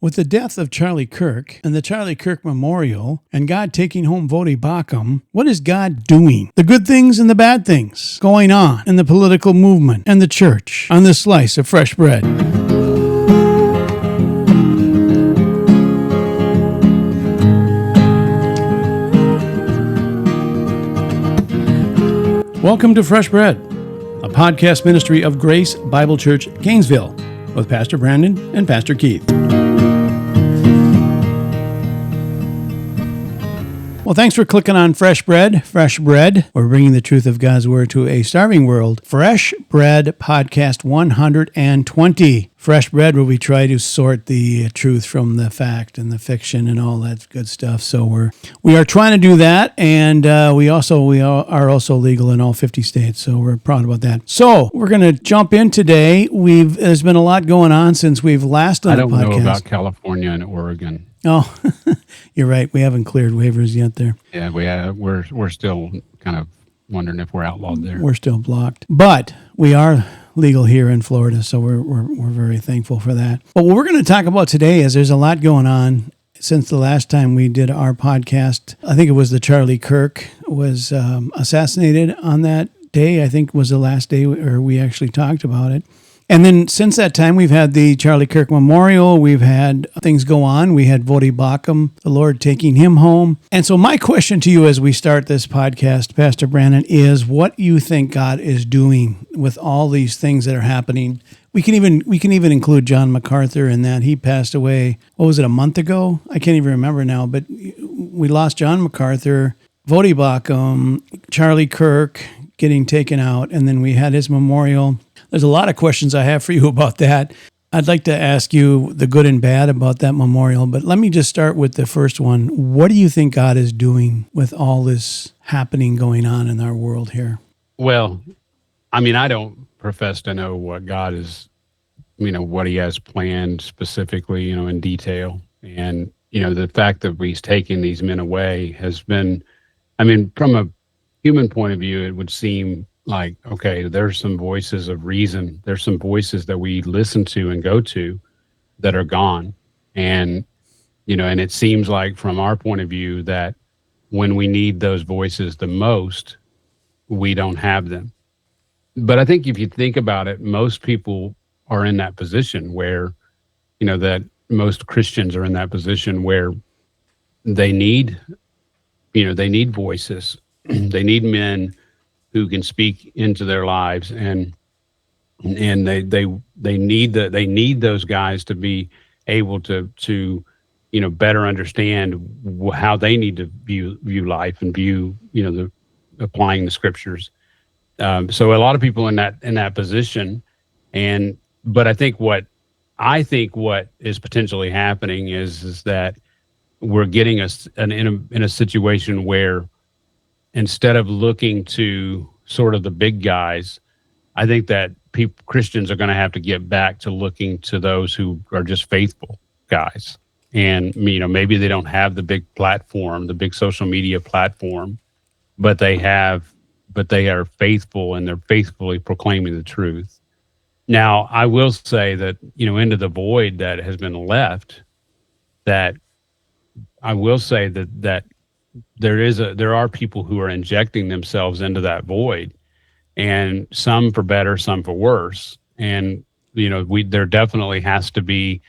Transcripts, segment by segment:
With the death of Charlie Kirk and the Charlie Kirk Memorial and God taking home Vodi Bakum, what is God doing? The good things and the bad things going on in the political movement and the church on this slice of fresh bread. Welcome to Fresh Bread, a podcast ministry of Grace Bible Church, Gainesville, with Pastor Brandon and Pastor Keith. Well, thanks for clicking on Fresh Bread. Fresh Bread, we're bringing the truth of God's Word to a starving world. Fresh Bread Podcast 120. Fresh Bread, where we try to sort the truth from the fact and the fiction and all that good stuff. So we are trying to do that, and we are also legal in all 50 states. So we're proud about that. So we're going to jump in today. There's been a lot going on since we've last done the podcast. I don't know about California and Oregon. Oh, you're right. We haven't cleared waivers yet there. Yeah, we're still kind of wondering if we're outlawed there. We're still blocked, but we are legal here in Florida, so we're very thankful for that. But what we're going to talk about today is there's a lot going on since the last time we did our podcast. I think it was the Charlie Kirk was assassinated on that day. I think was the last day where we actually talked about it. And then since that time, we've had the Charlie Kirk Memorial. We've had things go on. We had Vodi Bakum, the Lord taking him home. And so my question to you as we start this podcast, Pastor Brandon, is what you think God is doing with all these things that are happening. We can even include John MacArthur in that. He passed away, what was it, a month ago? I can't even remember now, but we lost John MacArthur, Vodi Bakum, Charlie Kirk getting taken out, and then we had his memorial. There's a lot of questions I have for you about that. I'd like to ask you the good and bad about that memorial, but let me just start with the first one. What do you think God is doing with all this happening going on in our world here? Well, I mean, I don't profess to know what God is, what he has planned specifically, in detail. And, the fact that he's taking these men away has been, from a human point of view, it would seem like, okay, there's some voices of reason. There's some voices that we listen to and go to that are gone. And, and it seems like from our point of view that when we need those voices the most, we don't have them. But I think if you think about it, most people are in that position where, that most Christians are in that position where they need voices. They need men who can speak into their lives, and they need those guys to be able to better understand how they need to view life and view applying the scriptures. So a lot of people in that position, but I think what is potentially happening is that we're getting us in a situation where, instead of looking to sort of the big guys, I think that Christians are going to have to get back to looking to those who are just faithful guys. And, maybe they don't have the big platform, the big social media platform, but they are faithful, and they're faithfully proclaiming the truth. Now, I will say that, into the void that has been left, that I will say that there are people who are injecting themselves into that void, and some for better, some for worse. And, there definitely has to be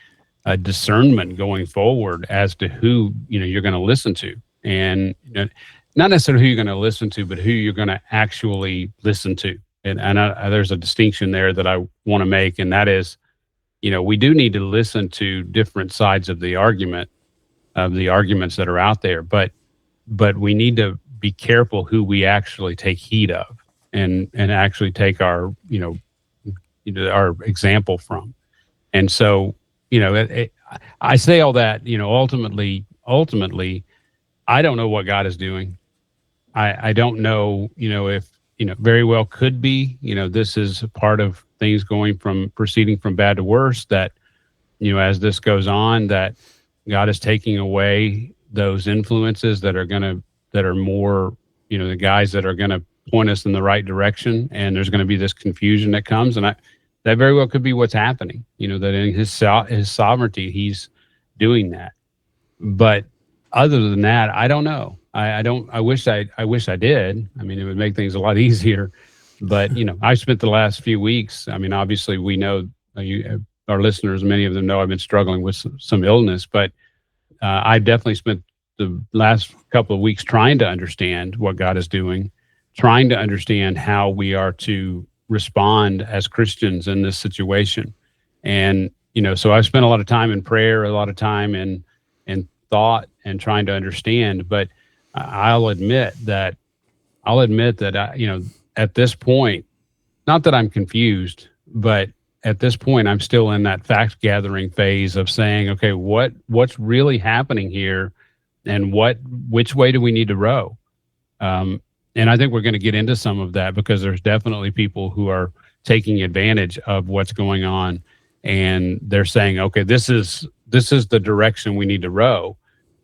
a discernment going forward as to who, you're going to listen to, and not necessarily who you're going to listen to, but who you're going to actually listen to. And there's a distinction there that I want to make. And that is, we do need to listen to different sides of the arguments that are out there, but we need to be careful who we actually take heed of and actually take our our example from. And so, I say all that, ultimately, I don't know what God is doing. I don't know, if, very well could be, this is part of things proceeding from bad to worse, that, as this goes on, that God is taking away those influences that are more, the guys that are going to point us in the right direction, and there's going to be this confusion that comes, and that very well could be what's happening. That in his sovereignty, he's doing that. But other than that, I don't know. I don't. I wish I did. I mean, it would make things a lot easier. But I spent the last few weeks. I mean, obviously, we know our listeners. Many of them know I've been struggling with some illness, but I definitely spent the last couple of weeks trying to understand what God is doing, trying to understand how we are to respond as Christians in this situation. And so I spent a lot of time in prayer, a lot of time in thought, and trying to understand. But I'll admit that at this point, not that I'm confused, but at this point, I'm still in that fact gathering phase of saying, okay, what's really happening here, and which way do we need to row? And I think we're going to get into some of that, because there's definitely people who are taking advantage of what's going on, and they're saying, okay, this is the direction we need to row.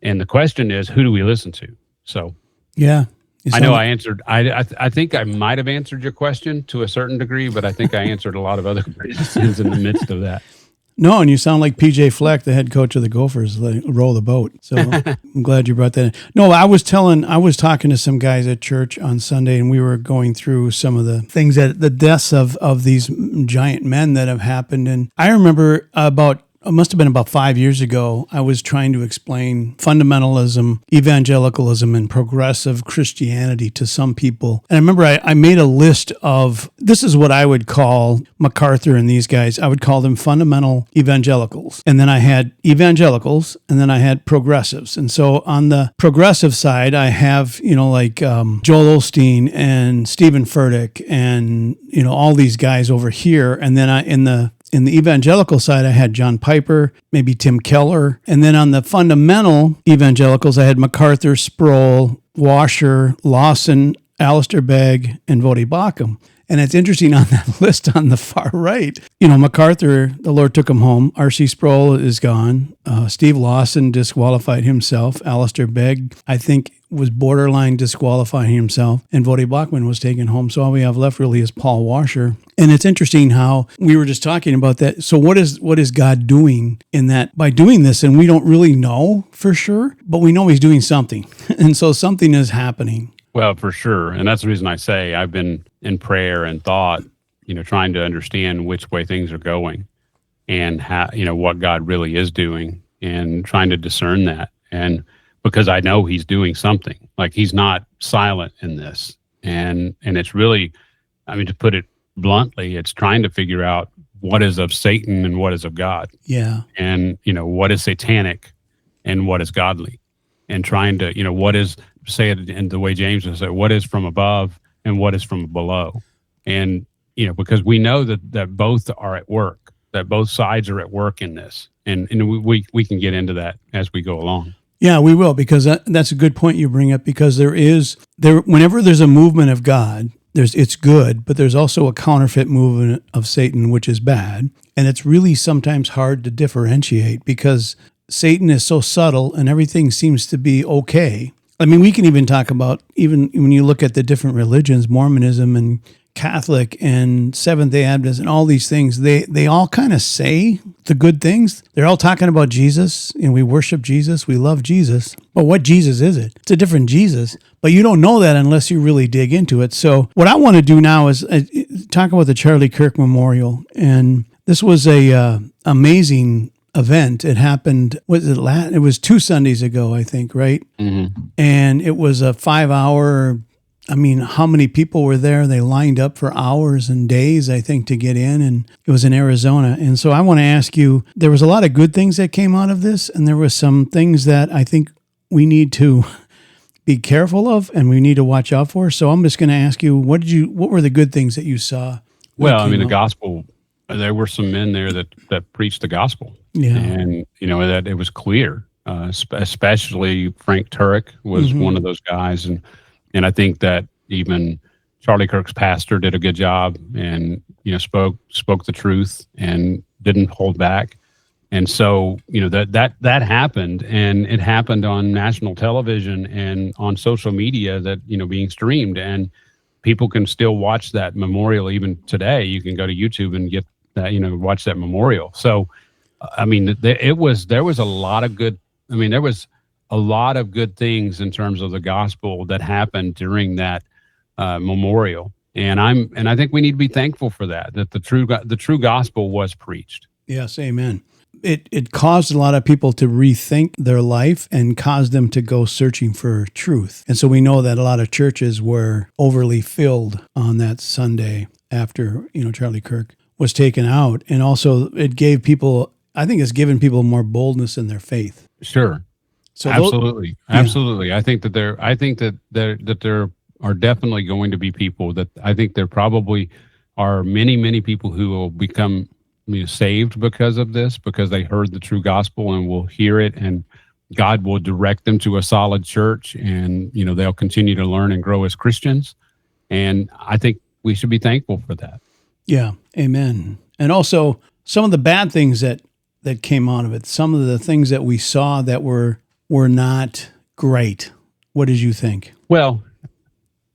And the question is, who do we listen to? So, yeah, I know I answered. I think I might have answered your question to a certain degree, but I think I answered a lot of other questions in the midst of that. No, and you sound like PJ Fleck, the head coach of the Gophers, row the boat. So I'm glad you brought that in. No, I was talking to some guys at church on Sunday, and we were going through some of the things the deaths of these giant men that have happened. And I remember it must have been about 5 years ago, I was trying to explain fundamentalism, evangelicalism, and progressive Christianity to some people. And I remember I made a list of, this is what I would call MacArthur and these guys. I would call them fundamental evangelicals. And then I had evangelicals, and then I had progressives. And so on the progressive side, I have, like Joel Osteen and Stephen Furtick and, all these guys over here. And then in the evangelical side, I had John Piper, maybe Tim Keller. And then on the fundamental evangelicals, I had MacArthur, Sproul, Washer, Lawson, Alistair Begg, and Vodi Bakum. And it's interesting on that list on the far right, MacArthur, the Lord took him home. R.C. Sproul is gone. Steve Lawson disqualified himself. Alistair Begg, I think, was borderline disqualifying himself. And Vodi Bachman was taken home. So all we have left really is Paul Washer. And it's interesting how we were just talking about that. So what is God doing in that by doing this? And we don't really know for sure, but we know he's doing something. And so something is happening. Well, for sure. And that's the reason I say I've been in prayer and thought, trying to understand which way things are going and how, what God really is doing, and trying to discern that. And because I know he's doing something, like he's not silent in this. And it's really, to put it bluntly, it's trying to figure out what is of Satan and what is of God. Yeah. And, what is satanic and what is godly, and trying to, what is, say it in the way James would say, what is from above and what is from below. And, because we know that both are at work, that both sides are at work in this. And we can get into that as we go along. Yeah, we will, because that's a good point you bring up, because whenever there's a movement of God, it's good, but there's also a counterfeit movement of Satan, which is bad. And it's really sometimes hard to differentiate, because Satan is so subtle and everything seems to be okay. We can even talk about, even when you look at the different religions, Mormonism and Catholic and Seventh-day Adventist and all these things, they all kind of say the good things. They're all talking about Jesus, and we worship Jesus, we love Jesus. But what Jesus is it? It's a different Jesus. But you don't know that unless you really dig into it. So what I want to do now is talk about the Charlie Kirk Memorial. And this was a amazing event. It happened, it was 2 Sundays ago, I think, right? Mm-hmm. And it was a 5-hour, how many people were there? They lined up for hours and days, I think, to get in, and it was in Arizona. And so I want to ask you, there was a lot of good things that came out of this, and there was some things that I think we need to be careful of and we need to watch out for. So I'm just going to ask you, what were the good things that you saw? Well, the gospel, there were some men there that preached the gospel. Yeah. And, that it was clear, especially Frank Turek was one of those guys. And I think that even Charlie Kirk's pastor did a good job and, spoke the truth and didn't hold back. And so, that happened, and it happened on national television and on social media that, being streamed, and people can still watch that memorial even today. You can go to YouTube and get that, watch that memorial. So I mean, there was a lot of good. I mean, there was a lot of good things in terms of the gospel that happened during that memorial, and I think we need to be thankful for that. That the true gospel was preached. Yes, amen. It caused a lot of people to rethink their life and caused them to go searching for truth. And so we know that a lot of churches were overly filled on that Sunday after, Charlie Kirk was taken out. And also it gave people, I think it's given people more boldness in their faith. Sure. So absolutely. Absolutely. I think that there are definitely going to be people that I think there probably are many people who will become saved because of this, because they heard the true gospel and will hear it, and God will direct them to a solid church, and they'll continue to learn and grow as Christians. And I think we should be thankful for that. Yeah, amen. And also some of the bad things that came out of it, some of the things that we saw that were not great. What did you think? Well,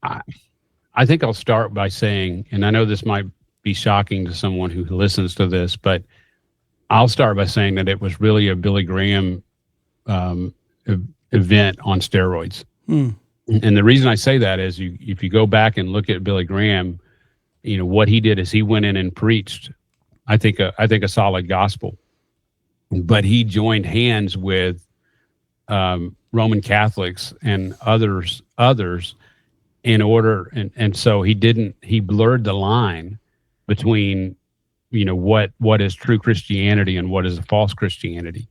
I think I'll start by saying, and I know this might be shocking to someone who listens to this, but I'll start by saying that it was really a Billy Graham event on steroids. And the reason I say that is if you go back and look at Billy Graham, what he did is he went in and preached, I think a solid gospel, but he joined hands with Roman Catholics and others in order, and so he blurred the line between what is true Christianity and what is a false Christianity.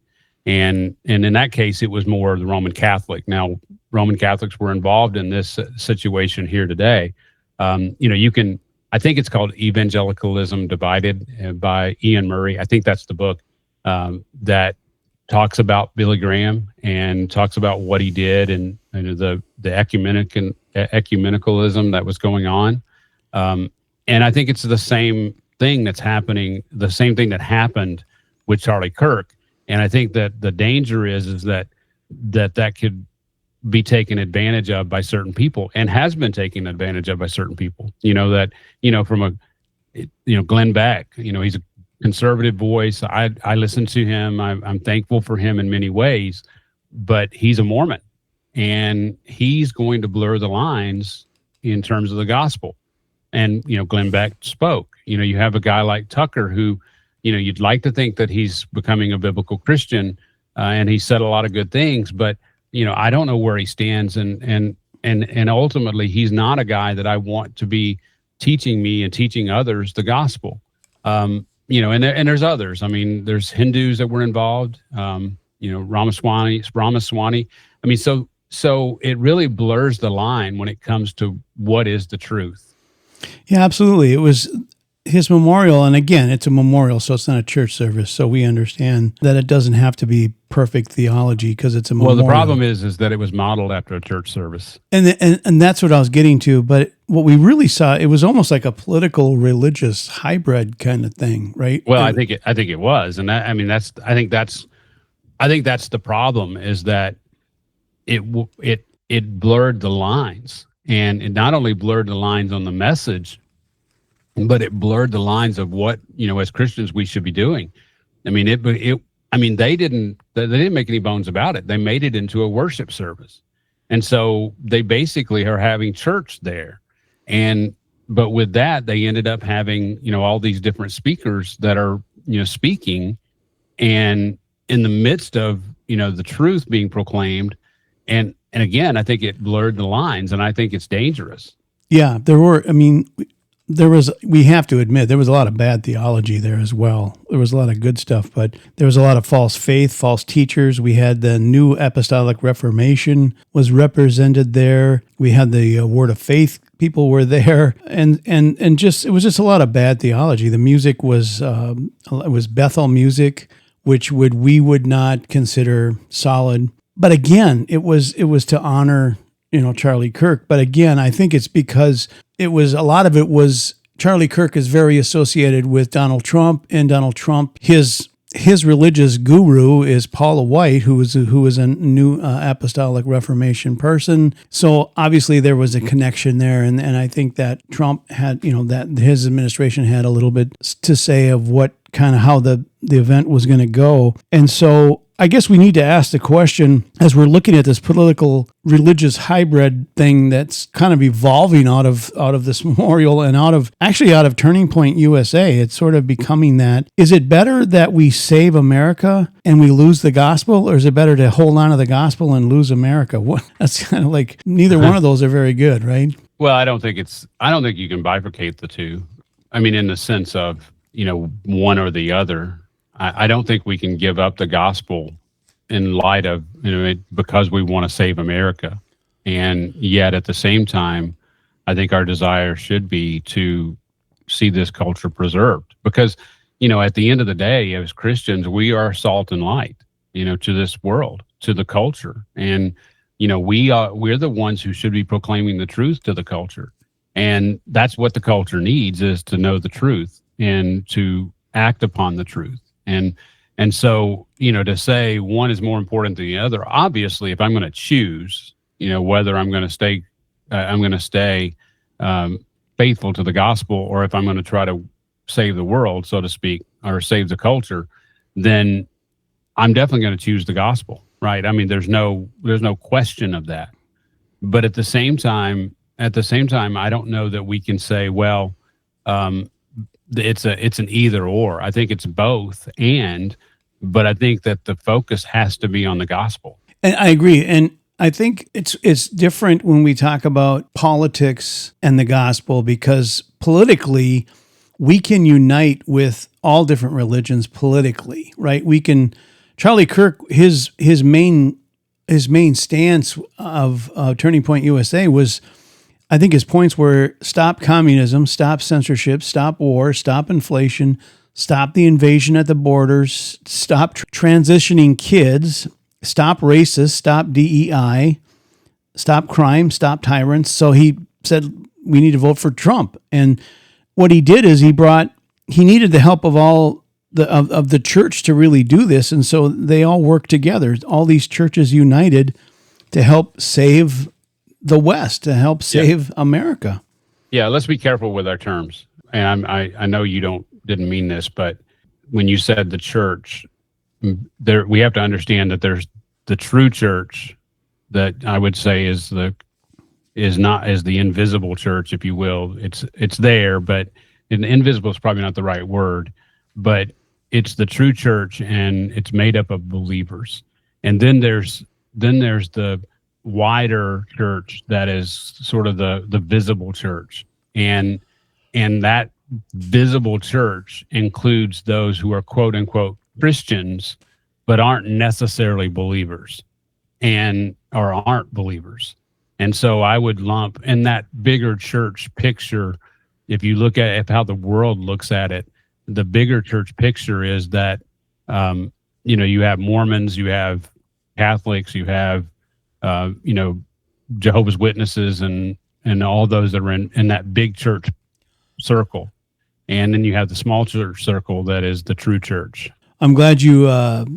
And in that case, it was more the Roman Catholic. Now, Roman Catholics were involved in this situation here today. I think it's called Evangelicalism Divided by Ian Murray. I think that's the book that talks about Billy Graham and talks about what he did and the ecumenicalism that was going on. And I think it's the same thing that's happening, the same thing that happened with Charlie Kirk. And I think that the danger is that could be taken advantage of by certain people, and has been taken advantage of by certain people. From Glenn Beck, he's a conservative voice. I listen to him. I'm thankful for him in many ways, but he's a Mormon, and he's going to blur the lines in terms of the gospel. And, Glenn Beck spoke. You have a guy like Tucker who, you'd like to think that he's becoming a biblical Christian, and he said a lot of good things, but, I don't know where he stands. And ultimately, he's not a guy that I want to be teaching me and teaching others the gospel. And there's others. I mean, there's Hindus that were involved, Ramaswamy. I mean, so it really blurs the line when it comes to what is the truth. Yeah, absolutely. It was his memorial, and again, it's a memorial, so it's not a church service. So we understand that it doesn't have to be perfect theology because it's a memorial. Well, the problem is that it was modeled after a church service, and that's what I was getting to. But what we really saw, it was almost like a political religious hybrid kind of thing, right? Well, I think it was, and I think that's the problem, is that it blurred the lines. And it not only blurred the lines on the message, but it blurred the lines of what, as Christians we should be doing. I mean, they didn't make any bones about it. They made it into a worship service. And so they basically are having church there. But with that, they ended up having, all these different speakers that are, speaking, and in the midst of, the truth being proclaimed. And again, I think it blurred the lines, and I think it's dangerous. Yeah, we have to admit, there was a lot of bad theology there as well. There was a lot of good stuff, but there was a lot of false faith, false teachers. We had the New Apostolic Reformation was represented there. We had the Word of Faith people were there, and it was just a lot of bad theology. The music was Bethel music, which we would not consider solid. But again, it was to honor, Charlie Kirk. But again, I think it's because a lot of it was Charlie Kirk is very associated with Donald Trump, and Donald Trump, his religious guru is Paula White, who was a New Apostolic Reformation person. So obviously there was a connection there, and I think that Trump had, that his administration had a little bit to say of what kind of how the the event was going to go. And so I guess we need to ask the question, as we're looking at this political religious hybrid thing that's kind of evolving out of this memorial and out of Turning Point USA. It's sort of becoming that. Is it better that we save America and we lose the gospel, or is it better to hold on to the gospel and lose America? That's kind of like neither one of those are very good, right? Well, I don't think you can bifurcate the two. I mean, in the sense of, one or the other. I don't think we can give up the gospel in light of, because we want to save America. And yet at the same time, I think our desire should be to see this culture preserved, because, at the end of the day, as Christians, we are salt and light, to this world, to the culture. And, we're the ones who should be proclaiming the truth to the culture. And that's what the culture needs, is to know the truth and to act upon the truth. And so, to say one is more important than the other, obviously, if I'm going to choose, whether I'm going to stay faithful to the gospel, or if I'm going to try to save the world, so to speak, or save the culture, then I'm definitely going to choose the gospel, right? I mean, there's no question of that. But at the same time, I don't know that we can say, well, it's an either or. I think it's both, but I think that the focus has to be on the gospel. And I agree. And I think it's different when we talk about politics and the gospel, because politically we can unite with all different religions politically, right? We can. Charlie Kirk, his main stance of Turning Point USA was, I think his points were stop communism, stop censorship, stop war, stop inflation, stop the invasion at the borders, stop transitioning kids, stop racists, stop DEI, stop crime, stop tyrants. So he said we need to vote for Trump. And what he did is he needed the help of all of the church to really do this. And so they all worked together. All these churches united to help save the West, to help save America. Yeah, let's be careful with our terms. And I know you didn't mean this, but when you said the church, we have to understand that there's the true church, that I would say is the invisible church, if you will. It's there, but invisible is probably not the right word, but it's the true church, and it's made up of believers. And then there's the wider church that is sort of the visible church, and that visible church includes those who are quote unquote Christians but aren't necessarily believers or aren't believers. And so I would lump in that bigger church picture, if you look at how the world looks at it, the bigger church picture is that you have Mormons, you have Catholics, you have Jehovah's Witnesses, and all those that are in that big church circle. And then you have the small church circle that is the true church. I'm glad you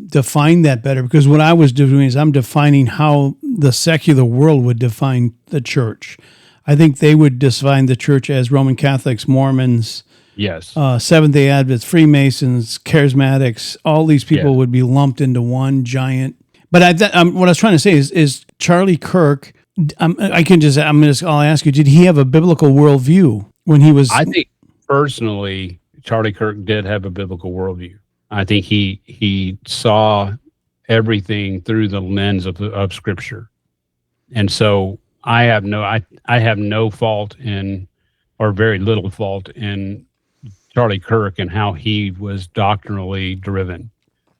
defined that better, because what I was doing is I'm defining how the secular world would define the church. I think they would define the church as Roman Catholics, Mormons, yes, Seventh-day Adventists, Freemasons, Charismatics. All these people would be lumped into one giant. But what I was trying to say is Charlie Kirk. I'll ask you: did he have a biblical worldview when he was? I think personally, Charlie Kirk did have a biblical worldview. I think he saw everything through the lens of Scripture, and so I have no fault or very little fault in Charlie Kirk and how he was doctrinally driven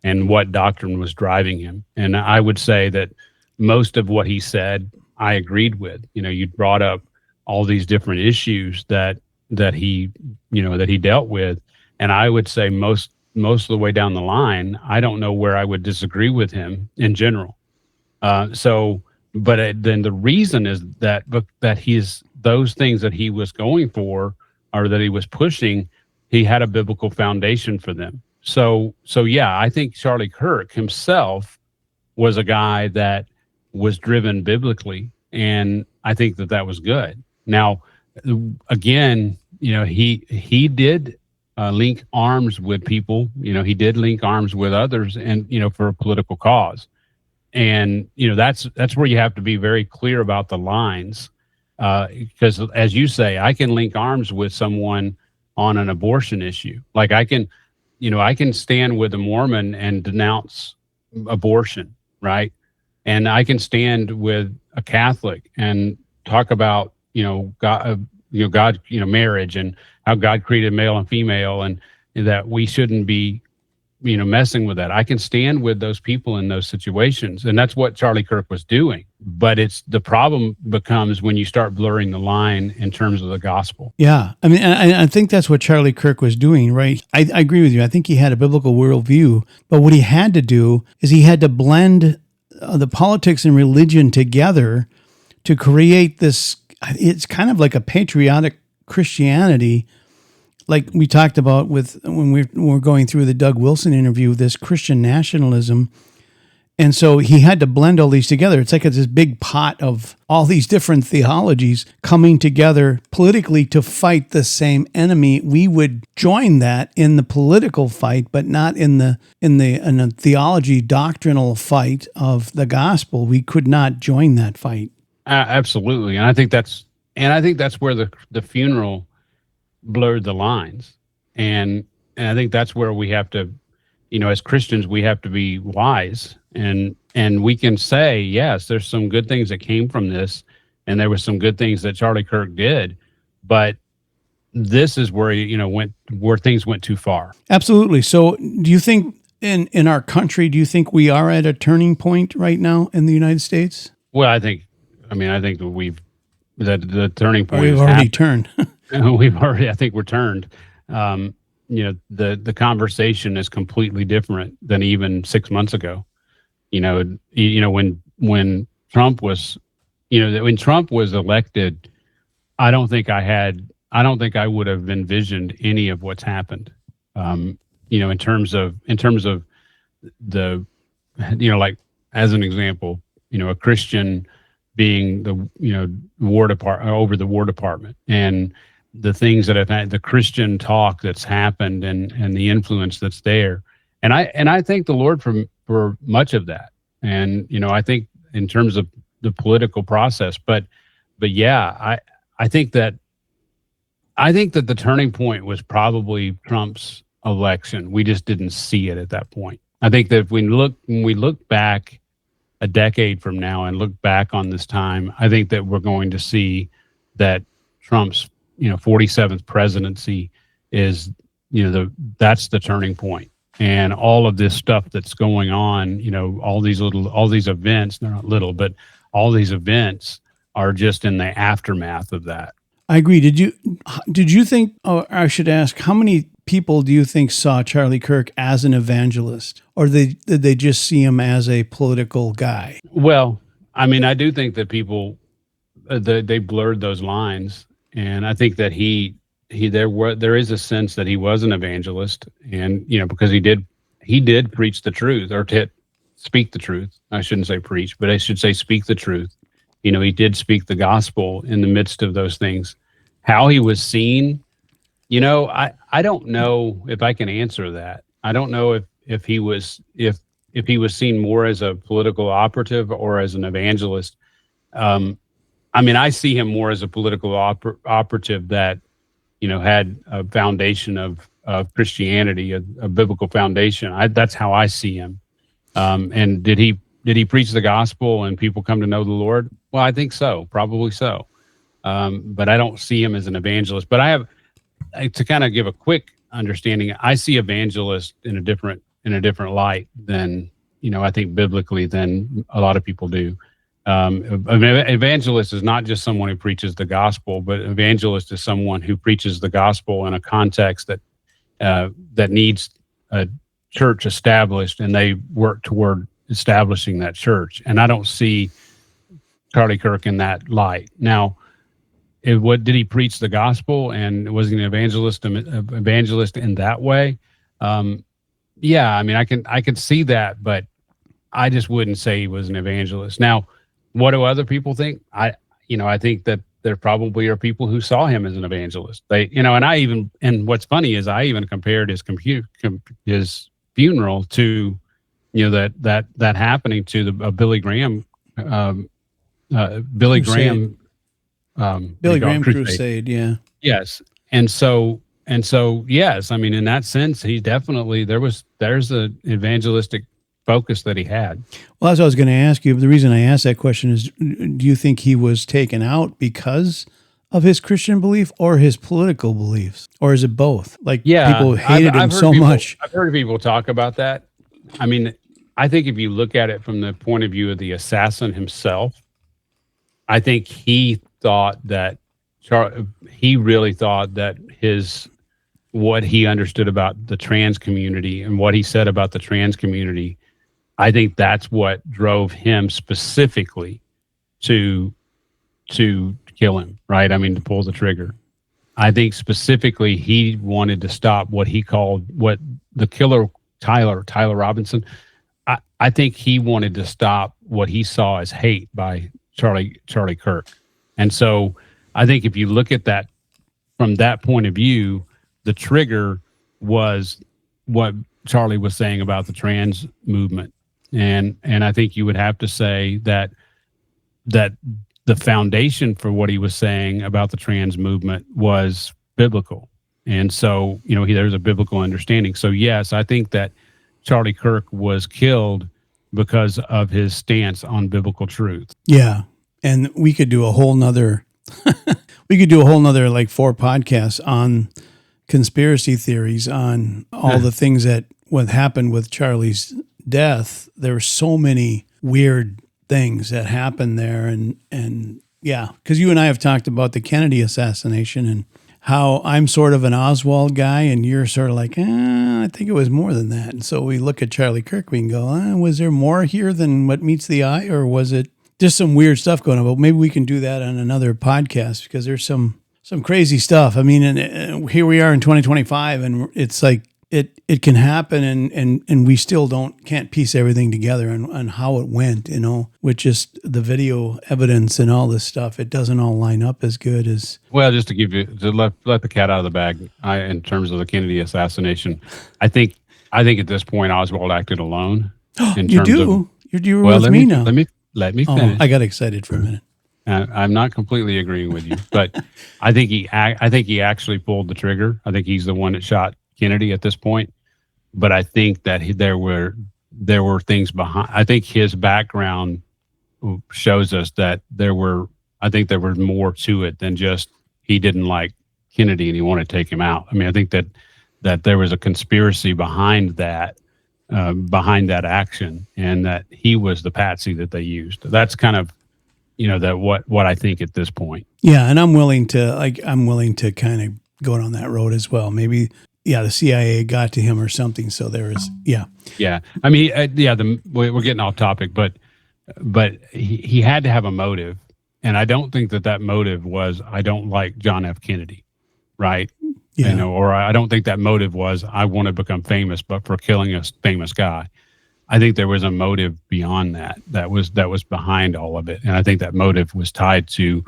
and what doctrine was driving him. And I would say that most of what he said, I agreed with. You brought up all these different issues that he dealt with, and I would say most of the way down the line, I don't know where I would disagree with him in general. Then the reason is that those things that he was going for, or that he was pushing, he had a biblical foundation for them. So yeah, I think Charlie Kirk himself was a guy that was driven biblically, and I think that was good. Now, again, he did link arms with people. He did link arms with others, and for a political cause. And that's where you have to be very clear about the lines, because as you say, I can link arms with someone on an abortion issue. Like I can stand with a Mormon and denounce abortion, right? And I can stand with a Catholic and talk about God, marriage, and how God created male and female, and that we shouldn't be messing with that. I can stand with those people in those situations, and that's what Charlie Kirk was doing. But the problem becomes when you start blurring the line in terms of the gospel. Yeah, I mean, I think that's what Charlie Kirk was doing, right? I agree with you. I think he had a biblical worldview, but what he had to do is he had to blend the politics and religion together to create this. It's kind of like a patriotic Christianity, like we talked about when we're going through the Doug Wilson interview, this Christian nationalism. And so he had to blend all these together. It's like this big pot of all these different theologies coming together politically to fight the same enemy. We would join that in the political fight, but not in the theology doctrinal fight of the gospel. We could not join that fight. Absolutely, and I think that's where the funeral blurred the lines, and I think that's where we have to, as Christians, we have to be wise, and we can say, yes, there's some good things that came from this, and there were some good things that Charlie Kirk did, but this is where where things went too far. Absolutely. So, do you think in our country, do you think we are at a turning point right now in the United States? Well, I think that the turning point. We've already turned. I think we're turned. The conversation is completely different than even 6 months ago. When Trump was, when Trump was elected, I don't think I would have envisioned any of what's happened. In terms of the, like as an example, a Christian being the War Department, over the War Department, and the things that have had, the Christian talk that's happened, and the influence that's there, and I thank the Lord for much of that, and I think in terms of the political process, but yeah, I think that the turning point was probably Trump's election. We just didn't see it at that point. I think that when we look back a decade from now and look back on this time, I think that we're going to see that Trump's 47th presidency is that's the turning point, and all of this stuff that's going on, all these events, they're not little, but all these events are just in the aftermath of that. I agree. Did you think, or I should ask, how many people do you think saw Charlie Kirk as an evangelist, or did they just see him as a political guy? Well, I mean, I do think that people, they blurred those lines, and I think that there is a sense that he was an evangelist, and because he did preach the truth, or to speak the truth. I shouldn't say preach, but I should say speak the truth. He did speak the gospel in the midst of those things. How he was seen, I don't know if I can answer that. I don't know if he was seen more as a political operative or as an evangelist. I mean, I see him more as a political operative that had a foundation of Christianity, a biblical foundation. That's how I see him. And did he preach the gospel and people come to know the Lord? Well, I think so, probably so. But I don't see him as an evangelist. But I have, to kind of give a quick understanding, I see evangelist in a different light than, I think biblically, than a lot of people do. Evangelist is not just someone who preaches the gospel, but evangelist is someone who preaches the gospel in a context that needs a church established, and they work toward establishing that church. And I don't see Charlie Kirk in that light. Now, what did he preach the gospel, and was he an evangelist in that way? Yeah, I mean, I can see that, but I just wouldn't say he was an evangelist. Now, what do other people think? I think that there probably are people who saw him as an evangelist. And what's funny is I even compared his funeral to, that happening to the Billy Graham, Billy Crusade. Graham, Billy Graham Crusade, yeah. Yes. And so, yes, I mean, in that sense, he definitely, there's an evangelistic focus that he had. Well, as I was going to ask you, the reason I asked that question is, do you think he was taken out because of his Christian belief or his political beliefs? Or is it both? Like, people hated him so much. I've heard people talk about that. I mean, I think if you look at it from the point of view of the assassin himself, I think he thought that he really thought that what he understood about the trans community and what he said about the trans community, I think that's what drove him specifically to kill him, right? I mean, to pull the trigger. I think specifically he wanted to stop what the killer, Tyler Robinson. I think he wanted to stop what he saw as hate by Charlie Kirk. And so I think if you look at that from that point of view, the trigger was what Charlie was saying about the trans movement. And I think you would have to say that the foundation for what he was saying about the trans movement was biblical. And so, there's a biblical understanding. So yes, I think that Charlie Kirk was killed because of his stance on biblical truth. Yeah. And we could do a whole nother like 4 podcasts on conspiracy theories, on all the things that what happened with Charlie's death. There were so many weird things that happened there. And yeah, because you and I have talked about the Kennedy assassination and how I'm sort of an Oswald guy and you're sort of like, I think it was more than that. And so we look at Charlie Kirk, we can go, was there more here than what meets the eye, or was it just some weird stuff going on? But maybe we can do that on another podcast, because there's some crazy stuff. I mean, and here we are in 2025, and it's like it can happen, and we still can't piece everything together on how it went, with just the video evidence and all this stuff. It doesn't all line up as good as. Well, just to let the cat out of the bag, in terms of the Kennedy assassination, I think at this point Oswald acted alone. You do? You're with me now. Let me finish. I got excited for a minute. I'm not completely agreeing with you, but I think he actually pulled the trigger. I think he's the one that shot Kennedy at this point. But I think that there were things behind. I think his background shows us that there was more to it than just he didn't like Kennedy and he wanted to take him out. I mean, I think that there was a conspiracy behind that action, and that he was the patsy that they used. That's kind of, that what I think at this point. Yeah, and I'm willing to kind of go down that road as well. Maybe, the CIA got to him or something. So there is, yeah. I mean, we're getting off topic, but he had to have a motive, and I don't think that motive was, I don't like John F. Kennedy, right? Yeah. Or I don't think that motive was, I want to become famous, but for killing a famous guy. I think there was a motive beyond that was behind all of it, and I think that motive was tied to,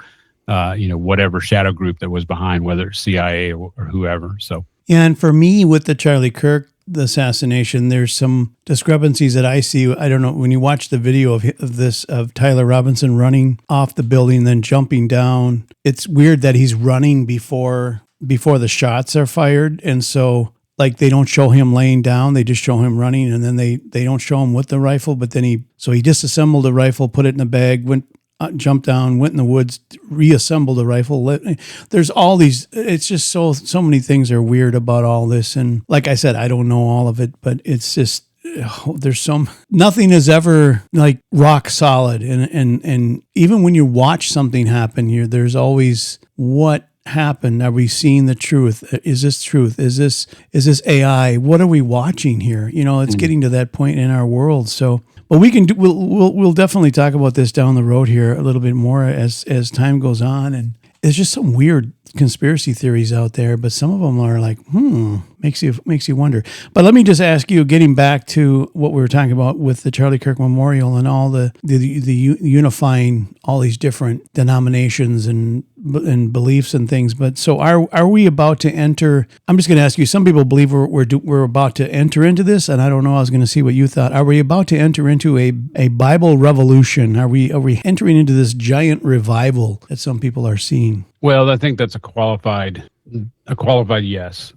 whatever shadow group that was behind, whether it's CIA or whoever. So. Yeah, and for me, with the Charlie Kirk assassination, there's some discrepancies that I see. I don't know, when you watch the video of Tyler Robinson running off the building, then jumping down, it's weird that he's running before the shots are fired, and so like they don't show him laying down, they just show him running, and then they don't show him with the rifle. But then he disassembled the rifle, put it in a bag, jumped down, went in the woods, reassembled the rifle. There's all these, it's just so many things are weird about all this. And like I said, I don't know all of it, but it's just, nothing is ever like rock solid. And even when you watch something happen there's always, what happened? Are we seeing the truth? Is this truth? Is this AI? What are we watching here? It's getting to that point in our world. So, but we'll definitely talk about this down the road here a little bit more as time goes on. And there's just some weird conspiracy theories out there, but some of them are like, makes you wonder. But let me just ask you, getting back to what we were talking about with the Charlie Kirk Memorial and all the unifying all these different denominations and and beliefs and things. But so are we about to enter? I'm just going to ask you. Some people believe we're about to enter into this, and I don't know. I was going to see what you thought. Are we about to enter into a Bible revolution? Are we entering into this giant revival that some people are seeing? Well, I think that's a qualified yes.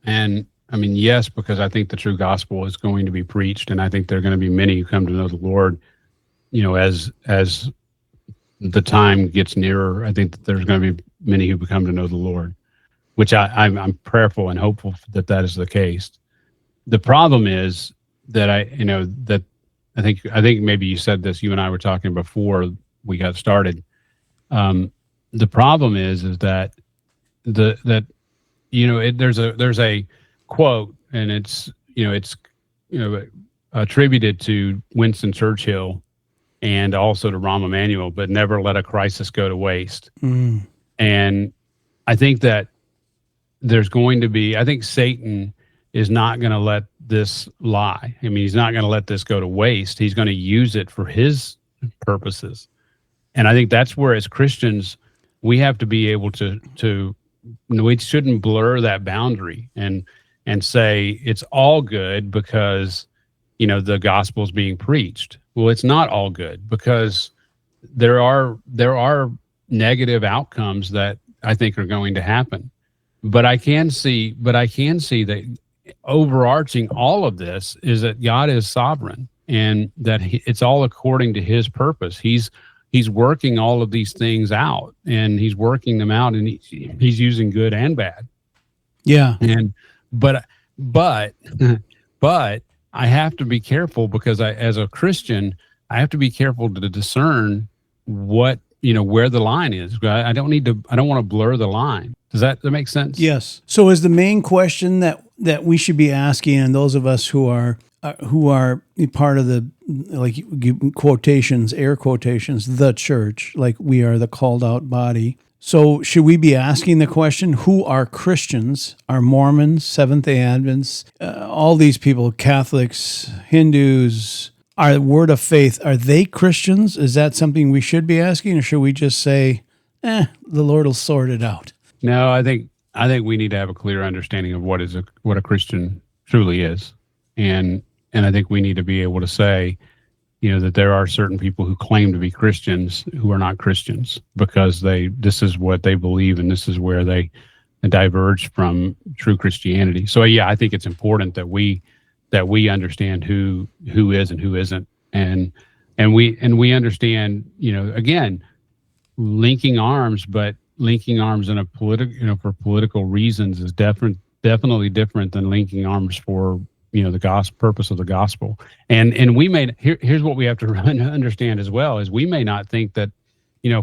And I mean, yes, because I think the true gospel is going to be preached, and I think there are going to be many who come to know the Lord, as the time gets nearer. I think that there's going to be many who come to know the Lord, which I'm prayerful and hopeful that is the case. The problem is that I think maybe you said this, you and I were talking before we got started. The problem is that there's a quote, and it's attributed to Winston Churchill and also to Rahm Emanuel, but never let a crisis go to waste. And I think that I think Satan is not going to let this lie. I mean, he's not going to let this go to waste. He's going to use it for his purposes. And I think that's where, as Christians, we have to be able to we shouldn't blur that boundary and say it's all good because the gospel is being preached. Well, it's not all good, because there are negative outcomes that I think are going to happen. But I can see that overarching all of this is that God is sovereign, and that it's all according to his purpose. He's working all of these things out, and he's working them out, and he's using good and bad. Yeah. And but I have to be careful, because as a Christian, I have to be careful to discern where the line is. I don't want to blur the line. Does that make sense? Yes. So is the main question that we should be asking, and those of us who are part of the, like, quotations, air quotations, the church, like we are the called out body. So should we be asking the question, who are Christians? Are Mormons, Seventh-day Adventists, all these people, Catholics, Hindus, our Word of Faith, are they Christians? Is that something we should be asking, or should we just say, the Lord will sort it out? No, I think we need to have a clear understanding of what a Christian truly is. And I think we need to be able to say, that there are certain people who claim to be Christians who are not Christians, because this is what they believe, and this is where they diverge from true Christianity. So yeah, I think it's important that we understand who is and who isn't, and we understand, again, linking arms, but linking arms in a for political reasons is definitely different than linking arms for the gospel purpose of the gospel. And we may here's what we have to understand as well, is we may not think that,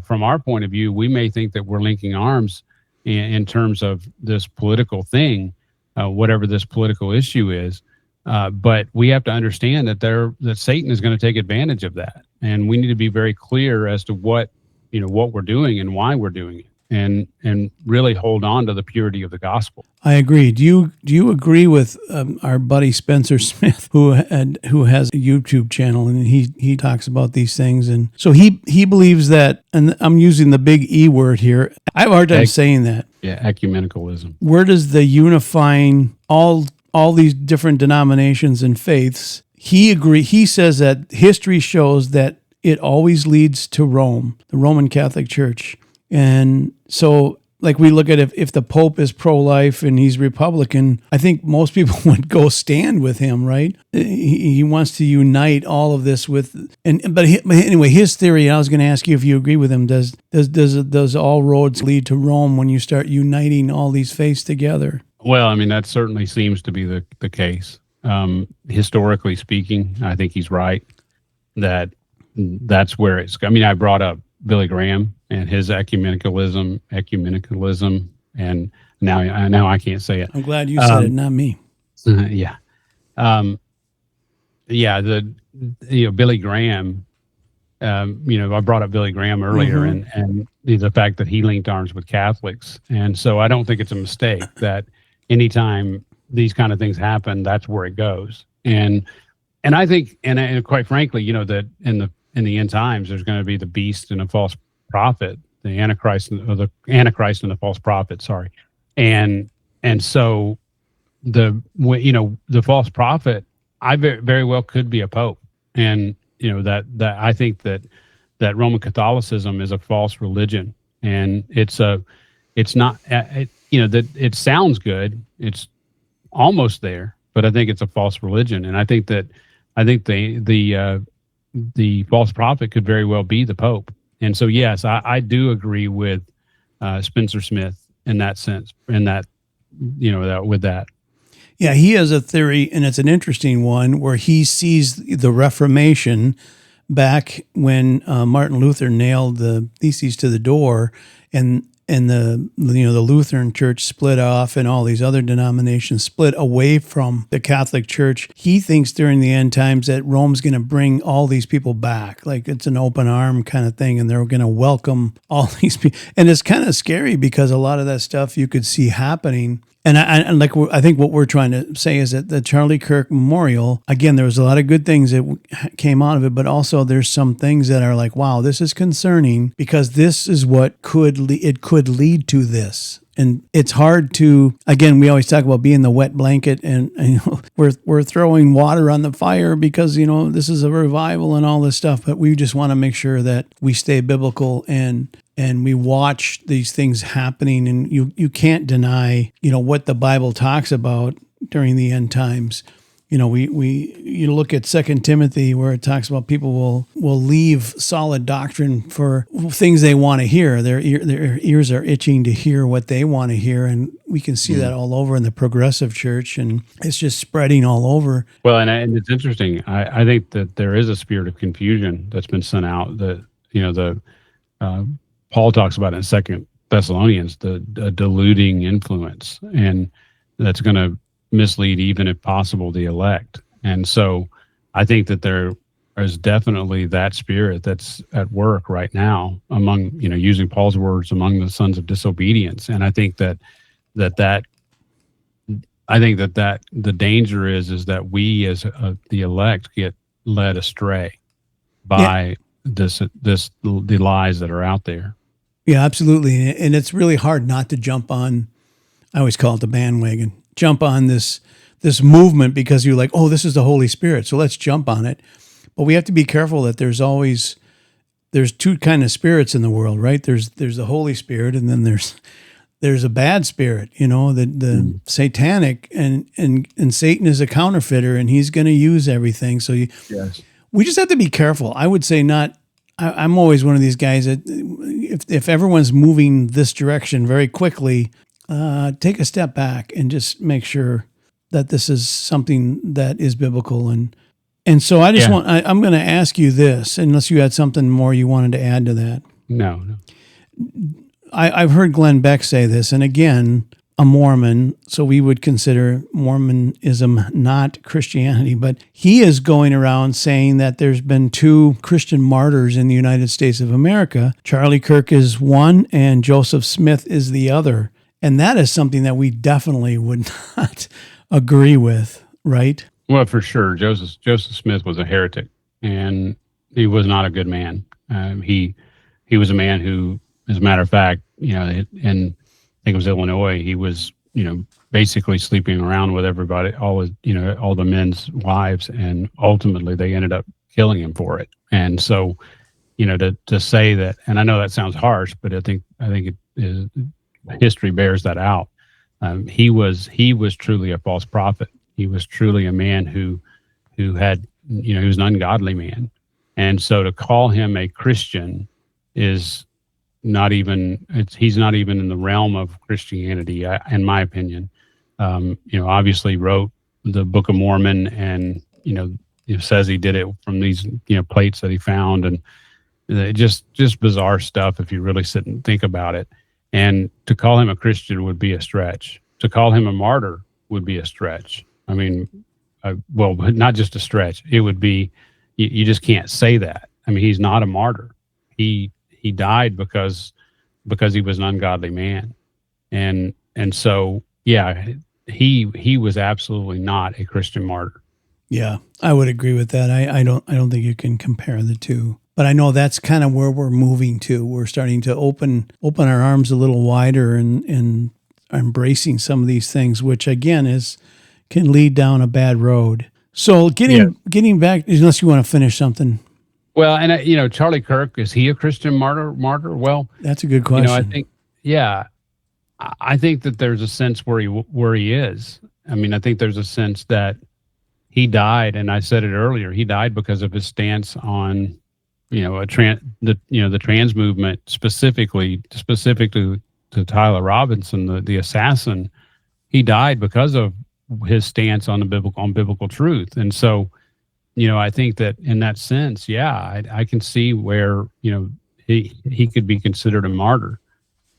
from our point of view, we may think that we're linking arms in terms of this political thing, whatever this political issue is. But we have to understand that Satan is going to take advantage of that, and we need to be very clear as to what we're doing and why we're doing it, and really hold on to the purity of the gospel. I agree. Do you agree with our buddy Spencer Smith, who has a YouTube channel, and he talks about these things, and so he believes that, and I'm using the big E word here. I have a hard time saying that. Yeah, ecumenicalism. Where does the unifying all these different denominations and faiths? He says that history shows that it always leads to Rome, the Roman Catholic Church. And so, like, we look at if the Pope is pro-life and he's Republican, I think most people would go stand with him, right? He wants to unite all of this with, but anyway, his theory. I was going to ask you if you agree with him. Does all roads lead to Rome when you start uniting all these faiths together? Well, I mean, that certainly seems to be the case. Historically speaking, I think he's right that's where it's. I mean, I brought up Billy Graham and his ecumenicalism, and now I can't say it. I'm glad you said it, not me. Yeah. Billy Graham, I brought up Billy Graham earlier, Mm-hmm. and the fact that he linked arms with Catholics. And so I don't think it's a mistake that anytime these kind of things happen, that's where it goes. And I think, and quite frankly, that in the end times, there's going to be the beast and a false prophet the Antichrist or the Antichrist and the false prophet. Sorry, and so the false prophet, I very well could be a pope, and that I think that Roman Catholicism is a false religion, and it's not that it sounds good, it's almost there, but I think it's a false religion, and I think the false prophet could very well be the Pope. And so, yes, I do agree with Spencer Smith in that sense, in that, with that. Yeah, he has a theory, and it's an interesting one, where he sees the Reformation back when Martin Luther nailed the theses to the door, and the Lutheran Church split off, and all these other denominations split away from the Catholic Church. He thinks during the end times that Rome's going to bring all these people back, like it's an open arm kind of thing, and they're going to welcome all these people. And it's kind of scary because a lot of that stuff you could see happening. And I think what we're trying to say is that the Charlie Kirk Memorial, again, there was a lot of good things that came out of it, but also there's some things that are like, wow, this is concerning because this is what could lead to this. And it's hard to, again, we always talk about being the wet blanket, and we're throwing water on the fire because, this is a revival and all this stuff, but we just want to make sure that we stay biblical and we watch these things happening, and you can't deny, what the Bible talks about during the end times. You look at 2 Timothy where it talks about people will leave solid doctrine for things they want to hear. Their ears are itching to hear what they want to hear, and we can see that all over in the progressive church, and it's just spreading all over. Well, and it's interesting. I think that there is a spirit of confusion that's been sent out. Paul talks about it in 2 Thessalonians, the deluding influence, and that's going to mislead, even if possible, the elect. And so I think that there is definitely that spirit that's at work right now among, using Paul's words, among the sons of disobedience. And I think that the danger is that we as the elect get led astray by the lies that are out there. Yeah, absolutely. And it's really hard not to jump on, I always call it the bandwagon, jump on this movement because you're like, oh, this is the Holy Spirit, so let's jump on it. But we have to be careful that there's two kind of spirits in the world, right? There's the Holy Spirit, and then there's a bad spirit, the satanic, and Satan is a counterfeiter, and he's going to use everything. So we just have to be careful. I would say not. I'm always one of these guys that if everyone's moving this direction very quickly, take a step back and just make sure that this is something that is biblical. And so I just I'm going to ask you this, unless you had something more you wanted to add to that. No. I've heard Glenn Beck say this, and again, a Mormon, so we would consider Mormonism not Christianity, but he is going around saying that there's been 2 Christian martyrs in the United States of America. Charlie Kirk is one, and Joseph Smith is the other. And that is something that we definitely would not agree with, right? Well, for sure. Joseph Smith was a heretic, and he was not a good man. He was a man who, as a matter of fact, in I think it was Illinois, he was, basically sleeping around with everybody, all the men's wives, and ultimately they ended up killing him for it. And so, to say that, and I know that sounds harsh, but I think it is, history bears that out. He was truly a false prophet. He was truly a man who had, he was an ungodly man. And so to call him a Christian is he's not even in the realm of Christianity, in my opinion. Obviously wrote the Book of Mormon, and says he did it from these plates that he found, and just bizarre stuff if you really sit and think about it. And to call him a Christian would be a stretch. To call him a martyr would be a stretch. I mean, well, not just a stretch. It would be, you just can't say that. I mean, he's not a martyr. He died because he was an ungodly man. And so, yeah, he was absolutely not a Christian martyr. Yeah, I would agree with that. I don't think you can compare the two. But I know that's kind of where we're moving to. We're starting to open our arms a little wider and embracing some of these things, which again can lead down a bad road. So getting back, unless you want to finish something. Well, and Charlie Kirk, is he a Christian martyr? Well, that's a good question. I think, I think that there's a sense where he is. I mean, I think there's a sense that he died, and I said it earlier. He died because of his stance on, the trans movement, specifically to Tyler Robinson, the assassin. He died because of his stance on biblical truth, and so, I think that in that sense, I can see where he could be considered a martyr,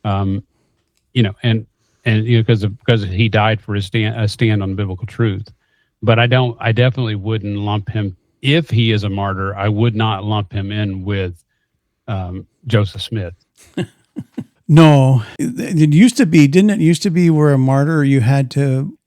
and because he died for his stand on biblical truth. But I definitely wouldn't lump him, if he is a martyr, I would not lump him in with Joseph Smith. No, it used to be, didn't it used to be where a martyr, you had to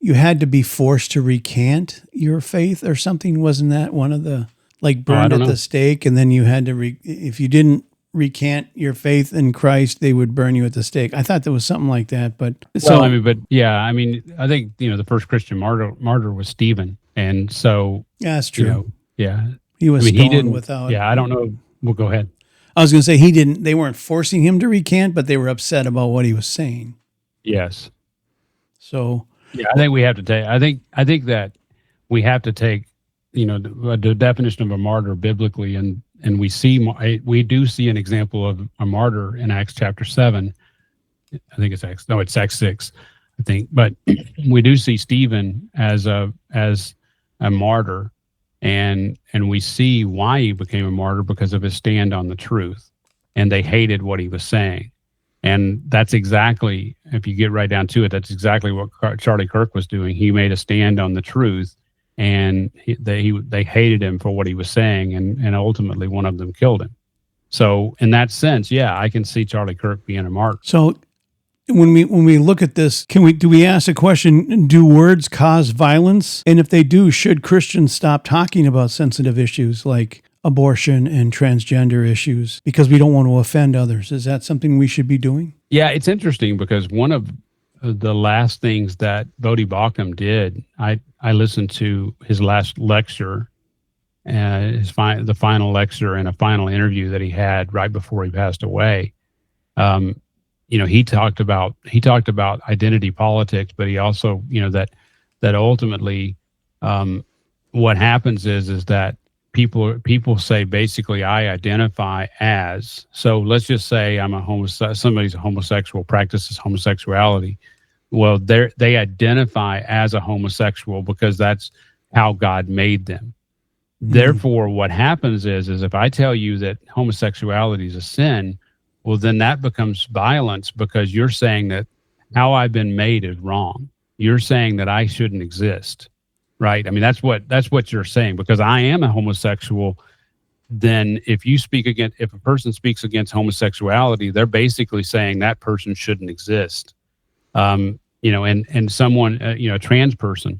be forced to recant your faith or something? Wasn't that one of the, like, burned at the stake, and then you had to, if you didn't recant your faith in Christ, they would burn you at the stake? I thought there was something like that, but I think, the first Christian martyr was Stephen. And so, yeah, that's true. He was stoned without. Yeah. I don't know. Well, go ahead. I was going to say they weren't forcing him to recant, but they were upset about what he was saying. Yes. So, I think we have to take, I think that we have to take, the definition of a martyr biblically, and we do see an example of a martyr in Acts chapter 7. I think it's Acts 6, I think. But we do see Stephen as a martyr, and we see why he became a martyr, because of his stand on the truth, and they hated what he was saying. And that's exactly, if you get right down to it, that's exactly what Charlie Kirk was doing. He made a stand on the truth, and they hated him for what he was saying, and ultimately one of them killed him. So in that sense, I can see Charlie Kirk being a martyr. So when we look at this, do we ask a question, do words cause violence? And if they do, should Christians stop talking about sensitive issues like abortion and transgender issues because we don't want to offend others? Is that something we should be doing? Yeah, it's interesting, because one of the last things that Bodhi Baucham did, I listened to his last lecture, the final lecture and a final interview that he had right before he passed away. He talked about identity politics, but he also, that ultimately, what happens is that people say, basically, I identify as, so let's just say somebody's a homosexual, practices homosexuality. Well, they identify as a homosexual because that's how God made them. Mm-hmm. Therefore, what happens is if I tell you that homosexuality is a sin, well, then that becomes violence, because you're saying that how I've been made is wrong. You're saying that I shouldn't exist, right? I mean, that's what you're saying, because I am a homosexual. Then if a person speaks against homosexuality, they're basically saying that person shouldn't exist. And someone, a trans person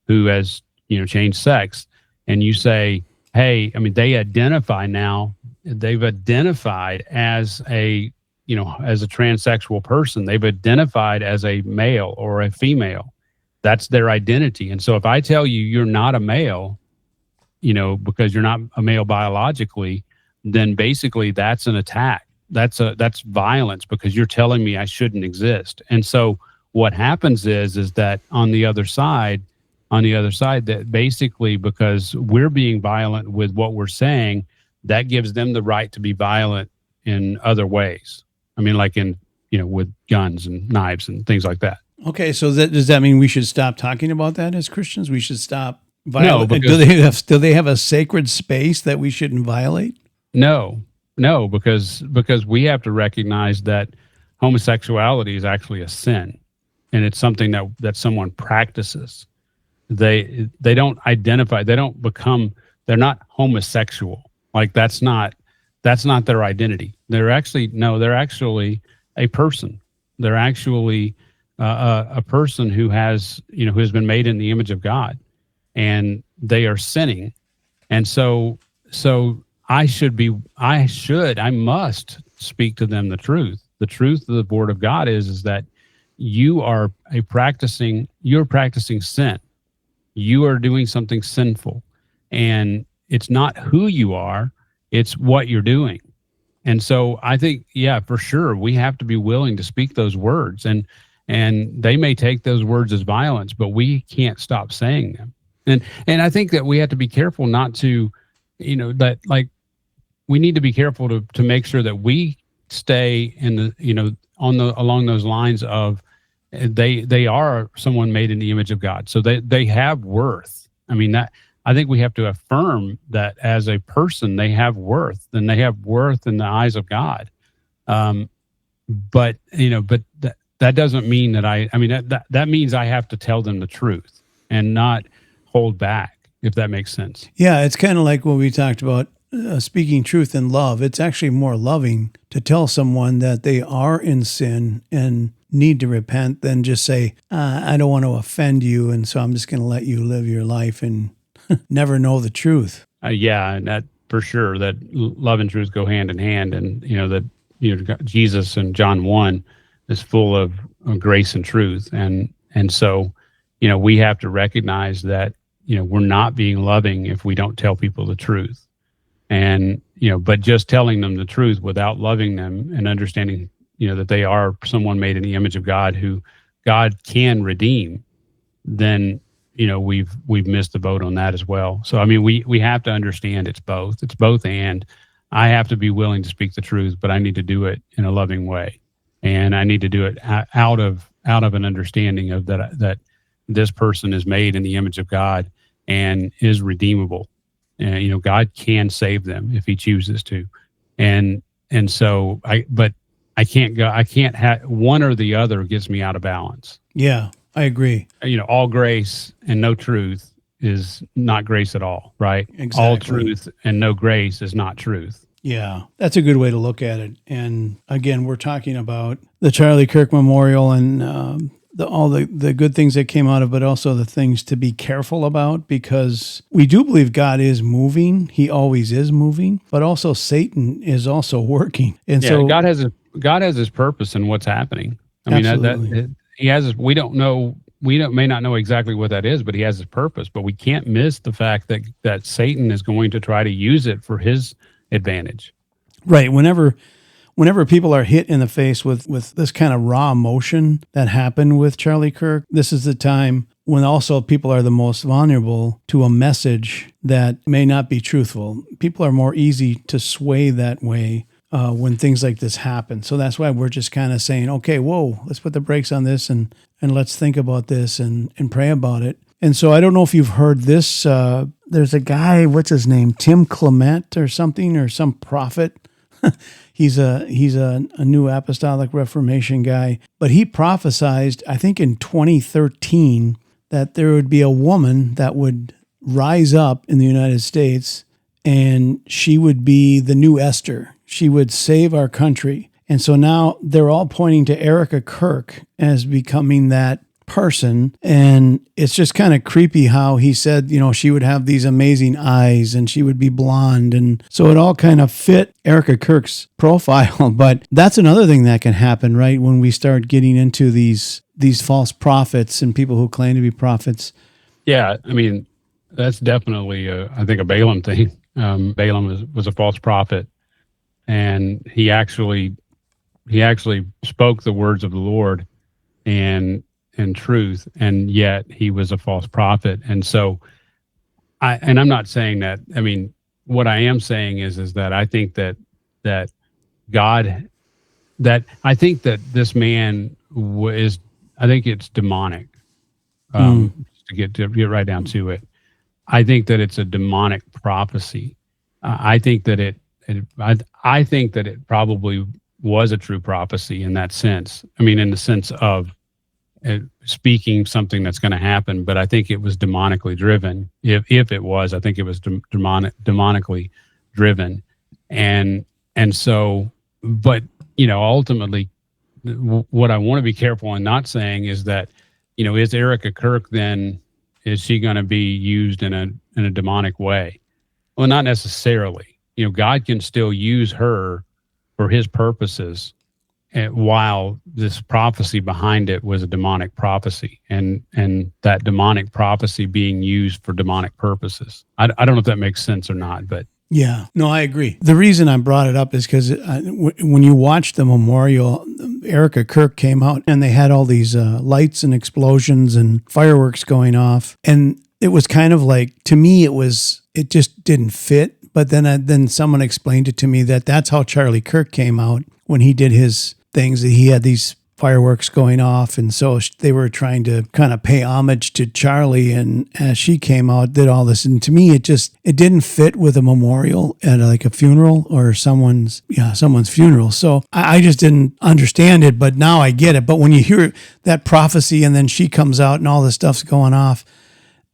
who has, changed sex, and you say, hey, I mean, they've identified as a transsexual person. They've identified as a male or a female. That's their identity. And so if I tell you you're not a male, because you're not a male biologically, then basically that's an attack. That's violence, because you're telling me I shouldn't exist. And so what happens is that on the other side, that basically, because we're being violent with what we're saying, that gives them the right to be violent in other ways. I mean, like with guns and knives and things like that. Okay, so does that mean we should stop talking about that as Christians? We should stop violent. No, do they have a sacred space that we shouldn't violate? No, because we have to recognize that homosexuality is actually a sin, and it's something that someone practices. They don't identify. They're not homosexual. Like that's not their identity. They're actually a person. They're actually a person who has been made in the image of God, and they are sinning. And so I must speak to them the truth. The truth of the word of God is that you're practicing sin. You are doing something sinful, and it's not who you are, it's what you're doing. And so I think, yeah, for sure, we have to be willing to speak those words, and they may take those words as violence, but we can't stop saying them. And I think that we have to be careful not to, that like we need to be careful to make sure that we stay in the, along those lines of they are someone made in the image of God, so they have worth. I mean, that I think we have to affirm that as a person they have worth, and they have worth in the eyes of God. But that doesn't mean that that means I have to tell them the truth and not hold back, if that makes sense. Yeah, it's kind of like what we talked about, speaking truth in love. It's actually more loving to tell someone that they are in sin and need to repent than just say, I don't want to offend you, and so I'm just going to let you live your life and never know the truth. Yeah, and that for sure, that love and truth go hand in hand, and Jesus in John 1 is full of grace and truth, and so we have to recognize that we're not being loving if we don't tell people the truth, and but just telling them the truth without loving them and understanding that they are someone made in the image of God who God can redeem, then we've missed the boat on that as well. So I mean, we have to understand it's both, and I have to be willing to speak the truth, but I need to do it in a loving way, and I need to do it out of an understanding of that this person is made in the image of God and is redeemable, and God can save them if He chooses to, and so I can't have one or the other. Gets me out of balance. Yeah, I agree. All grace and no truth is not grace at all, right? Exactly. All truth and no grace is not truth. Yeah, that's a good way to look at it. And again, we're talking about the Charlie Kirk Memorial and all the good things that came out of it, but also the things to be careful about, because we do believe God is moving. He always is moving, but also Satan is also working. And yeah, so God has his purpose in what's happening. I absolutely. mean, he has. We don't know. May not know exactly what that is, but he has his purpose. But we can't miss the fact that Satan is going to try to use it for his advantage. Right. Whenever people are hit in the face with this kind of raw emotion that happened with Charlie Kirk, this is the time when also people are the most vulnerable to a message that may not be truthful. People are more easy to sway that way when things like this happen. So that's why we're just kind of saying, okay, whoa, let's put the brakes on this and let's think about this and pray about it. And so I don't know if you've heard this. There's a guy, what's his name? Tim Clement or something, or some prophet. He's a new apostolic reformation guy, but he prophesied, I think in 2013, that there would be a woman that would rise up in the United States, and she would be the new Esther. She would save our country. And so now they're all pointing to Erica Kirk as becoming that person. And it's just kind of creepy how he said, she would have these amazing eyes and she would be blonde. And so it all kind of fit Erica Kirk's profile. But that's another thing that can happen, right? When we start getting into these false prophets and people who claim to be prophets. Yeah. I mean, that's definitely, I think, a Balaam thing. Balaam was a false prophet, and he actually spoke the words of the Lord and truth, and yet he was a false prophet. And so I'm not saying that. I mean, what I am saying is that I think that God, that I think that this man is, I think it's demonic. To get right down to it, I think that it's a demonic prophecy. I think that I think that it probably was a true prophecy in that sense. I mean, in the sense of speaking something that's going to happen, but I think it was demonically driven. If it was, I think it was demonically driven, and so, but ultimately, what I want to be careful in not saying is that, is Erica Kirk then, is she going to be used in a demonic way? Well, not necessarily. God can still use her for his purposes, and while this prophecy behind it was a demonic prophecy, and that demonic prophecy being used for demonic purposes. I don't know if that makes sense or not, but Yeah, no, I agree. The reason I brought it up is because when you watch the memorial, Erica Kirk came out and they had all these lights and explosions and fireworks going off. And it was kind of like, to me, it just didn't fit. But then someone explained it to me that that's how Charlie Kirk came out when he did his things, that he had these fireworks going off, and so they were trying to kind of pay homage to Charlie, and as she came out, did all this, and to me it didn't fit with a memorial at like a funeral or someone's funeral. So I just didn't understand it, but now I get it. But when you hear that prophecy and then she comes out and all this stuff's going off,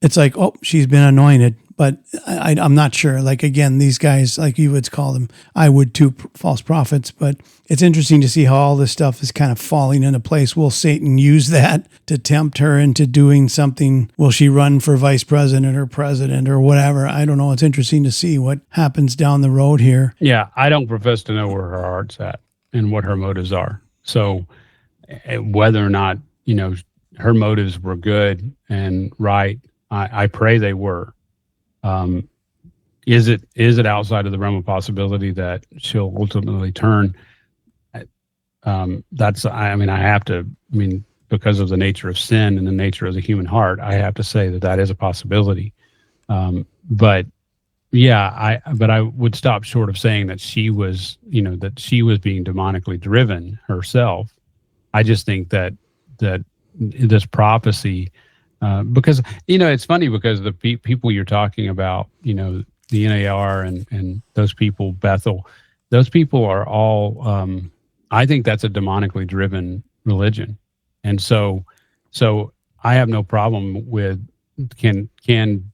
it's like, oh, she's been anointed. But I'm not sure. Like, again, these guys, like you would call them, I would too, false prophets. But it's interesting to see how all this stuff is kind of falling into place. Will Satan use that to tempt her into doing something? Will she run for vice president or president or whatever? I don't know. It's interesting to see what happens down the road here. Yeah, I don't profess to know where her heart's at and what her motives are. So whether or not, her motives were good and right, I pray they were. Is it outside of the realm of possibility that she'll ultimately turn? Because of the nature of sin and the nature of the human heart, I have to say that is a possibility. But I would stop short of saying that she was being demonically driven herself. I just think that this prophecy, because it's funny, because the people you're talking about, the NAR and those people, Bethel, those people are all, I think that's a demonically driven religion. And so I have no problem with, can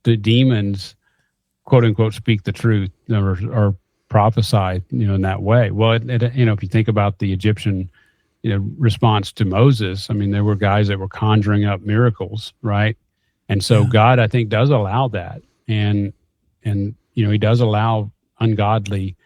the demons, quote unquote, speak the truth or prophesy, in that way? Well, if you think about the Egyptian, response to Moses, there were guys that were conjuring up miracles, right? And so God, I think, does allow that. And he does allow ungodly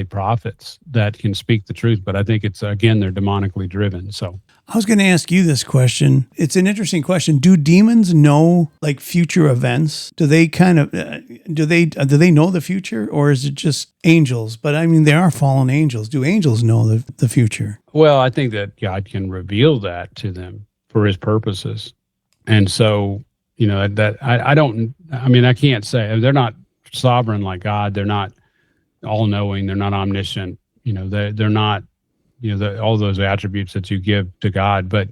prophets that can speak the truth, but I think it's, again, they're demonically driven. So I was going to ask you this question. It's an interesting question. Do demons know like future events? Do they kind of do they know the future, or is it just angels? But they are fallen angels. Do angels know the future? Well, I think that God can reveal that to them for his purposes. And so, I can't say they're not sovereign like God. They're not all knowing. They're not omniscient. They're not, all those attributes that you give to God, but,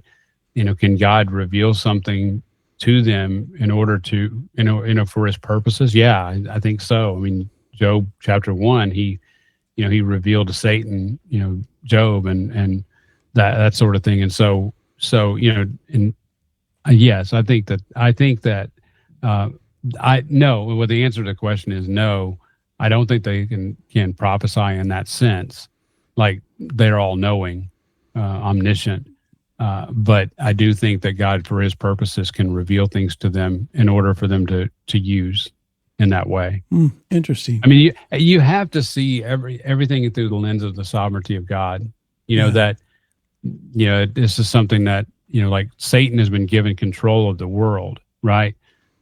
can God reveal something to them in order to, for his purposes? Yeah, I think so. Job chapter 1, he revealed to Satan, Job and that sort of thing. And so, yes, I think that I know. Well, the answer to the question is no. I don't think they can prophesy in that sense, like they're all knowing, omniscient. But I do think that God, for his purposes, can reveal things to them in order for them to use in that way. Interesting. You have to see everything through the lens of the sovereignty of God. That this is something that like Satan has been given control of the world, right?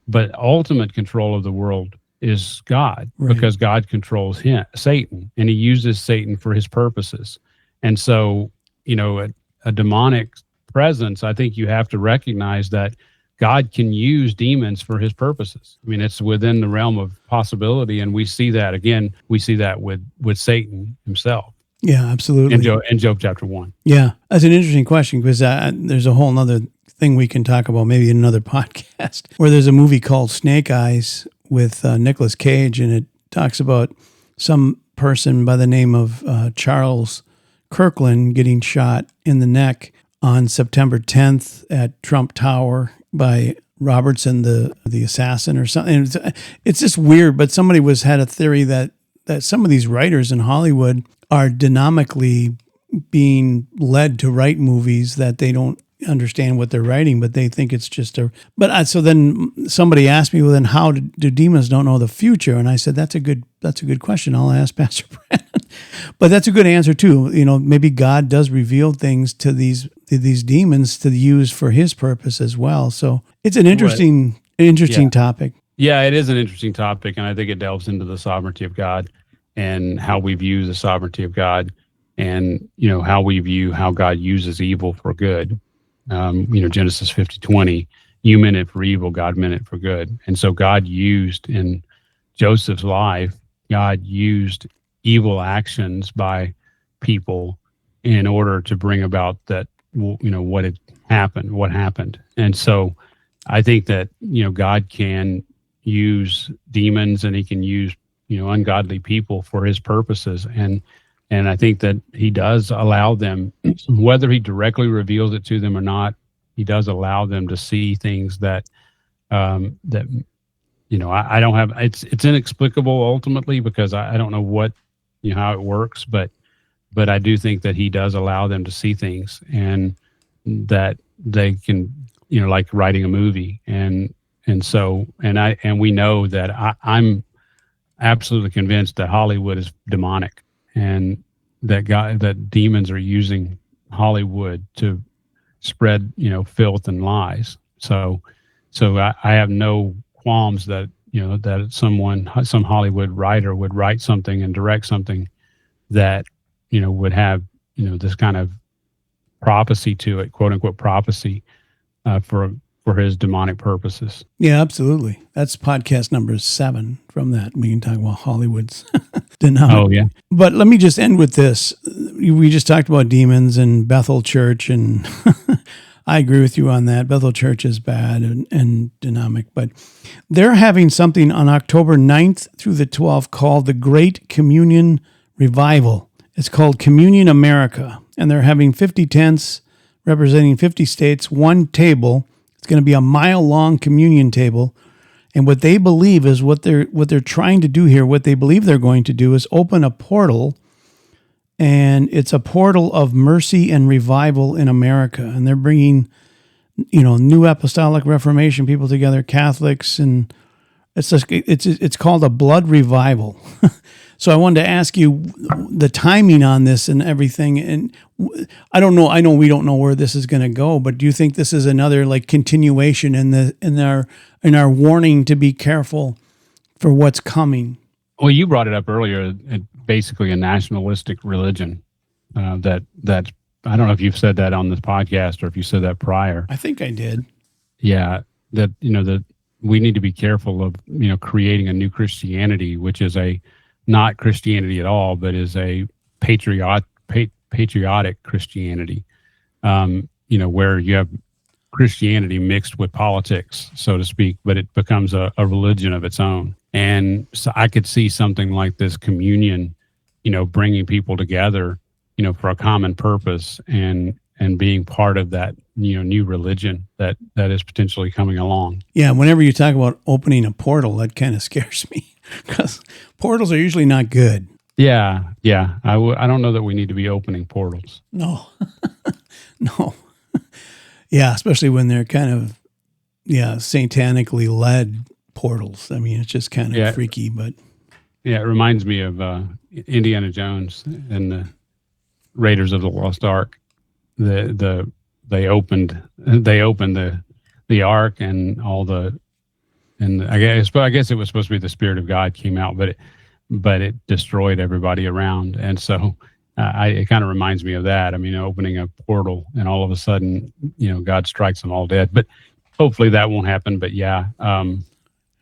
But ultimate control of the world is God, right? Because God controls Satan, and he uses Satan for his purposes. And so, a demonic presence, I think you have to recognize that God can use demons for his purposes. It's within the realm of possibility, and we see that with Satan himself. Yeah, absolutely. In Job chapter 1. Yeah, that's an interesting question, because there's a whole nother thing we can talk about maybe in another podcast, where there's a movie called Snake Eyes with Nicolas Cage, and it talks about some person by the name of Charles Kirkland getting shot in the neck on September 10th at Trump Tower by Robertson, the assassin or something. It's just weird, but somebody had a theory that some of these writers in Hollywood are demonically being led to write movies that they don't understand what they're writing, but they think it's just a. So then somebody asked me, well, then how do demons don't know the future? And I said, that's a good question. I'll ask Pastor Brandon. But that's a good answer too. Maybe God does reveal things to these demons to use for His purpose as well. So it's an interesting topic. Yeah, it is an interesting topic, and I think it delves into the sovereignty of God and how we view the sovereignty of God, and how we view how God uses evil for good. Genesis 50:20, you meant it for evil, God meant it for good. And so God used in Joseph's life, God used evil actions by people in order to bring about that, what happened. And so I think that, God can use demons and He can use, ungodly people for His purposes. And I think that He does allow them, whether He directly reveals it to them or not, He does allow them to see things that I don't have. It's inexplicable ultimately, because I don't know what, how it works, but I do think that He does allow them to see things, and that they can, like writing a movie, and we know that I'm absolutely convinced that Hollywood is demonic, and that demons are using Hollywood to spread, filth and lies. So I have no qualms that, that some Hollywood writer would write something and direct something that, would have, this kind of prophecy to it, quote unquote prophecy, for his demonic purposes. Yeah, absolutely. That's podcast number 7 from that. We can talk about Hollywood's demonic. Oh, yeah. But let me just end with this. We just talked about demons and Bethel Church, and I agree with you on that. Bethel Church is bad and demonic, but they're having something on October 9th through the 12th called the Great Communion Revival. It's called Communion America, and they're having 50 tents representing 50 states, one table. It's going to be a mile-long communion table, and what they believe is what they're trying to do here. What they believe they're going to do is open a portal, and it's a portal of mercy and revival in America. And they're bringing, New Apostolic Reformation people together, Catholics, and it's called a blood revival. So I wanted to ask you the timing on this and everything. And I don't know. I know we don't know where this is going to go, but do you think this is another continuation in our warning to be careful for what's coming? Well, you brought it up earlier. Basically, a nationalistic religion. That I don't know if you've said that on this podcast or if you said that prior. I think I did. Yeah, that that we need to be careful of creating a new Christianity, which is not Christianity at all, but is a patriotic Christianity, where you have Christianity mixed with politics, so to speak, but it becomes a religion of its own. And so I could see something like this communion, bringing people together, for a common purpose, and being part of that, new religion that is potentially coming along. Yeah, whenever you talk about opening a portal, that kind of scares me, because portals are usually not good. Yeah. I don't know that we need to be opening portals. No. No. Yeah, especially when they're kind of, satanically led portals. I mean, it's just kind of freaky, but. Yeah, it reminds me of Indiana Jones and the Raiders of the Lost Ark. They opened the ark, and all the, and I guess it was supposed to be the Spirit of God came out, but it destroyed everybody around. And so it kind of reminds me of that. I mean, opening a portal and all of a sudden, God strikes them all dead. But hopefully that won't happen. But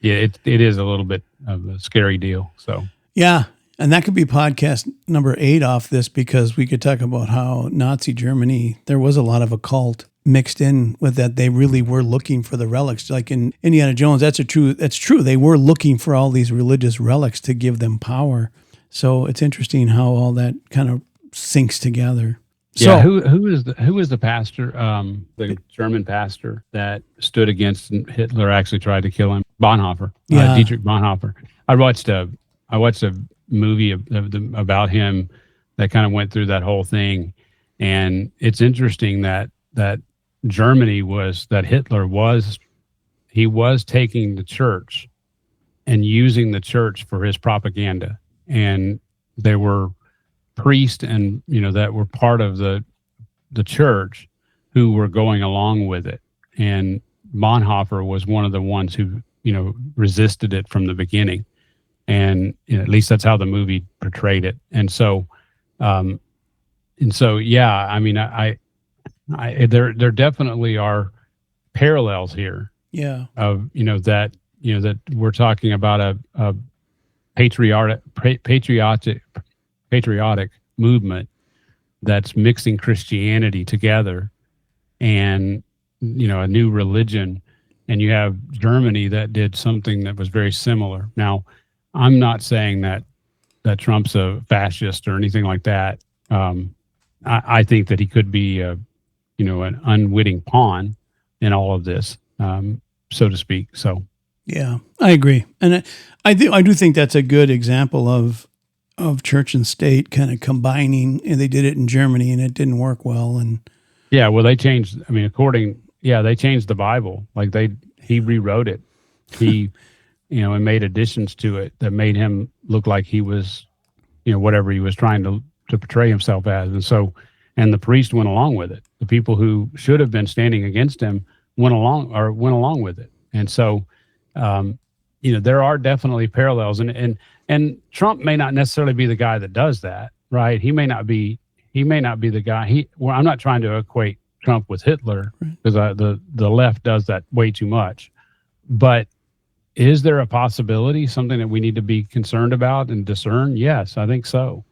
it is a little bit of a scary deal. So yeah, and that could be podcast number 8 off this, because we could talk about how Nazi Germany, there was a lot of occult mixed in with that. They really were looking for the relics, like in Indiana Jones. That's true. They were looking for all these religious relics to give them power. So it's interesting how all that kind of syncs together. Yeah, so, who is the pastor, the German pastor that stood against Hitler, actually tried to kill him? Bonhoeffer, Dietrich Bonhoeffer. I watched a movie about him that kind of went through that whole thing, and it's interesting that Germany was that Hitler was taking the church and using the church for his propaganda. And there were priests and that were part of the church who were going along with it. And Bonhoeffer was one of the ones who resisted it from the beginning. And at least that's how the movie portrayed it. And so yeah, I mean, I there definitely are parallels here. Yeah. Of that we're talking about a patriotic movement that's mixing Christianity together and a new religion, and you have Germany that did something that was very similar. Now, I'm not saying that Trump's a fascist or anything like that. I think that he could be an unwitting pawn in all of this, so to speak. So yeah, I agree, and I do think that's a good example of church and state kind of combining, and they did it in Germany, and it didn't work well. And yeah, well, they changed. I mean, they changed the Bible. Like he rewrote it. He, and made additions to it that made him look like he was, whatever he was trying to portray himself as. And the priest went along with it. The people who should have been standing against him went along with it. And so, there are definitely parallels, and Trump may not necessarily be the guy that does that, right? He may not be the guy. I'm not trying to equate Trump with Hitler, because the left does that way too much. But is there a possibility, something that we need to be concerned about and discern? Yes, I think so.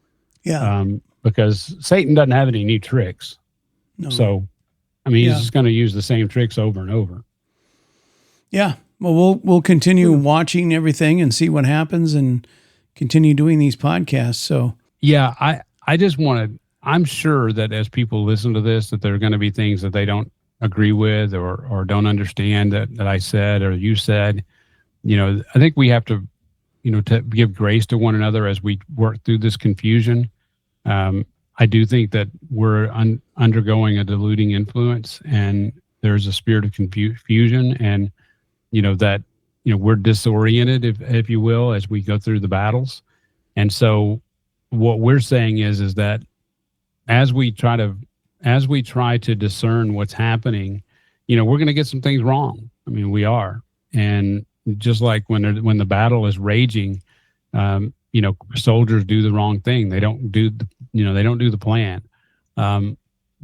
Yeah. Because Satan doesn't have any new tricks. No. So, I mean, he's just going to use the same tricks over and over. Yeah. Well, we'll continue watching everything and see what happens, and continue doing these podcasts. So yeah, I just I'm sure that as people listen to this, that there are going to be things that they don't agree with or don't understand that I said or you said. I think we have to, to give grace to one another as we work through this confusion. I do think that we're undergoing a diluting influence, and there's a spirit of confusion, and that we're disoriented, if you will, as we go through the battles. And so what we're saying is that as we try to discern what's happening, we're going to get some things wrong. I mean, we are. And just like when the battle is raging, soldiers do the wrong thing. They don't do the plan.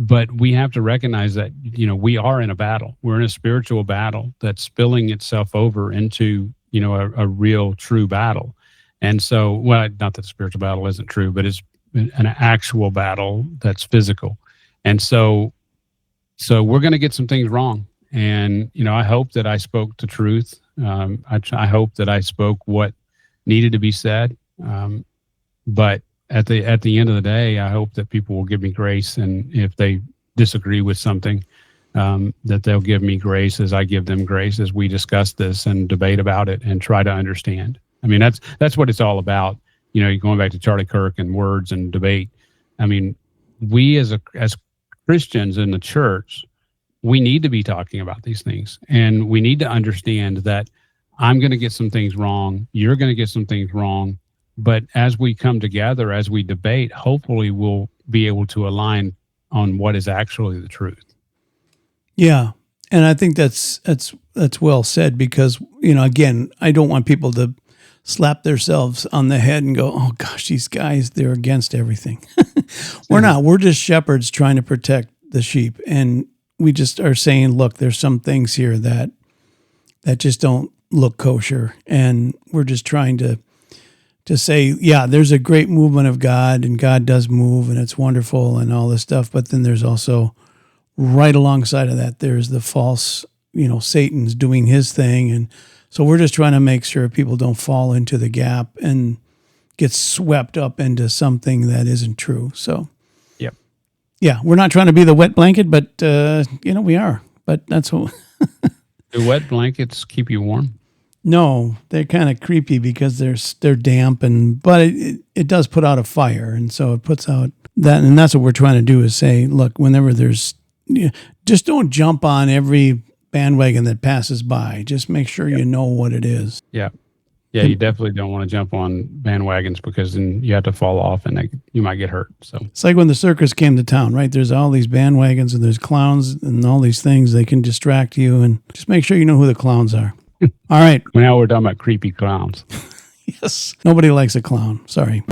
But we have to recognize that, we are in a battle. We're in a spiritual battle that's spilling itself over into, a real true battle. And so, well, not that the spiritual battle isn't true, but it's an actual battle that's physical. And so we're going to get some things wrong. And, I hope that I spoke the truth. I hope that I spoke what needed to be said. But at the end of the day, I hope that people will give me grace. And if they disagree with something, that they'll give me grace as I give them grace, as we discuss this and debate about it and try to understand. I mean, that's what it's all about. Going back to Charlie Kirk and words and debate. I mean, we as Christians in the church, we need to be talking about these things, and we need to understand that I'm going to get some things wrong. You're going to get some things wrong. But as we come together, as we debate, hopefully we'll be able to align on what is actually the truth. Yeah. And I think that's well said, because, again, I don't want people to slap themselves on the head and go, oh gosh, these guys, they're against everything. We're not. We're just shepherds trying to protect the sheep. And we just are saying, look, there's some things here that just don't look kosher. And we're just trying to say, yeah, there's a great movement of God, and God does move, and it's wonderful and all this stuff. But then there's also, right alongside of that, there's the false, Satan's doing his thing. And so we're just trying to make sure people don't fall into the gap and get swept up into something that isn't true. So, yep. Yeah, we're not trying to be the wet blanket, but, we are. But that's what... Do wet blankets keep you warm? No, they're kind of creepy because they're damp, but it does put out a fire, and so it puts out that, and that's what we're trying to do, is say, look, whenever there's, Just don't jump on every bandwagon that passes by. Just make sure you know what it is. Yeah. Yeah, you definitely don't want to jump on bandwagons because then you have to fall off and you might get hurt. So it's like when the circus came to town, right? There's all these bandwagons and there's clowns and all these things. They can distract you, and just make sure you know who the clowns are. All right. Now we're talking about creepy clowns. Yes. Nobody likes a clown. Sorry.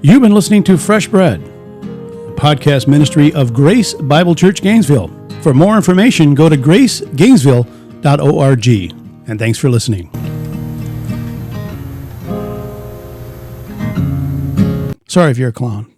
You've been listening to Fresh Bread, podcast ministry of Grace Bible Church Gainesville. For more information, go to gracegainesville.org. And thanks for listening. Sorry if you're a clown.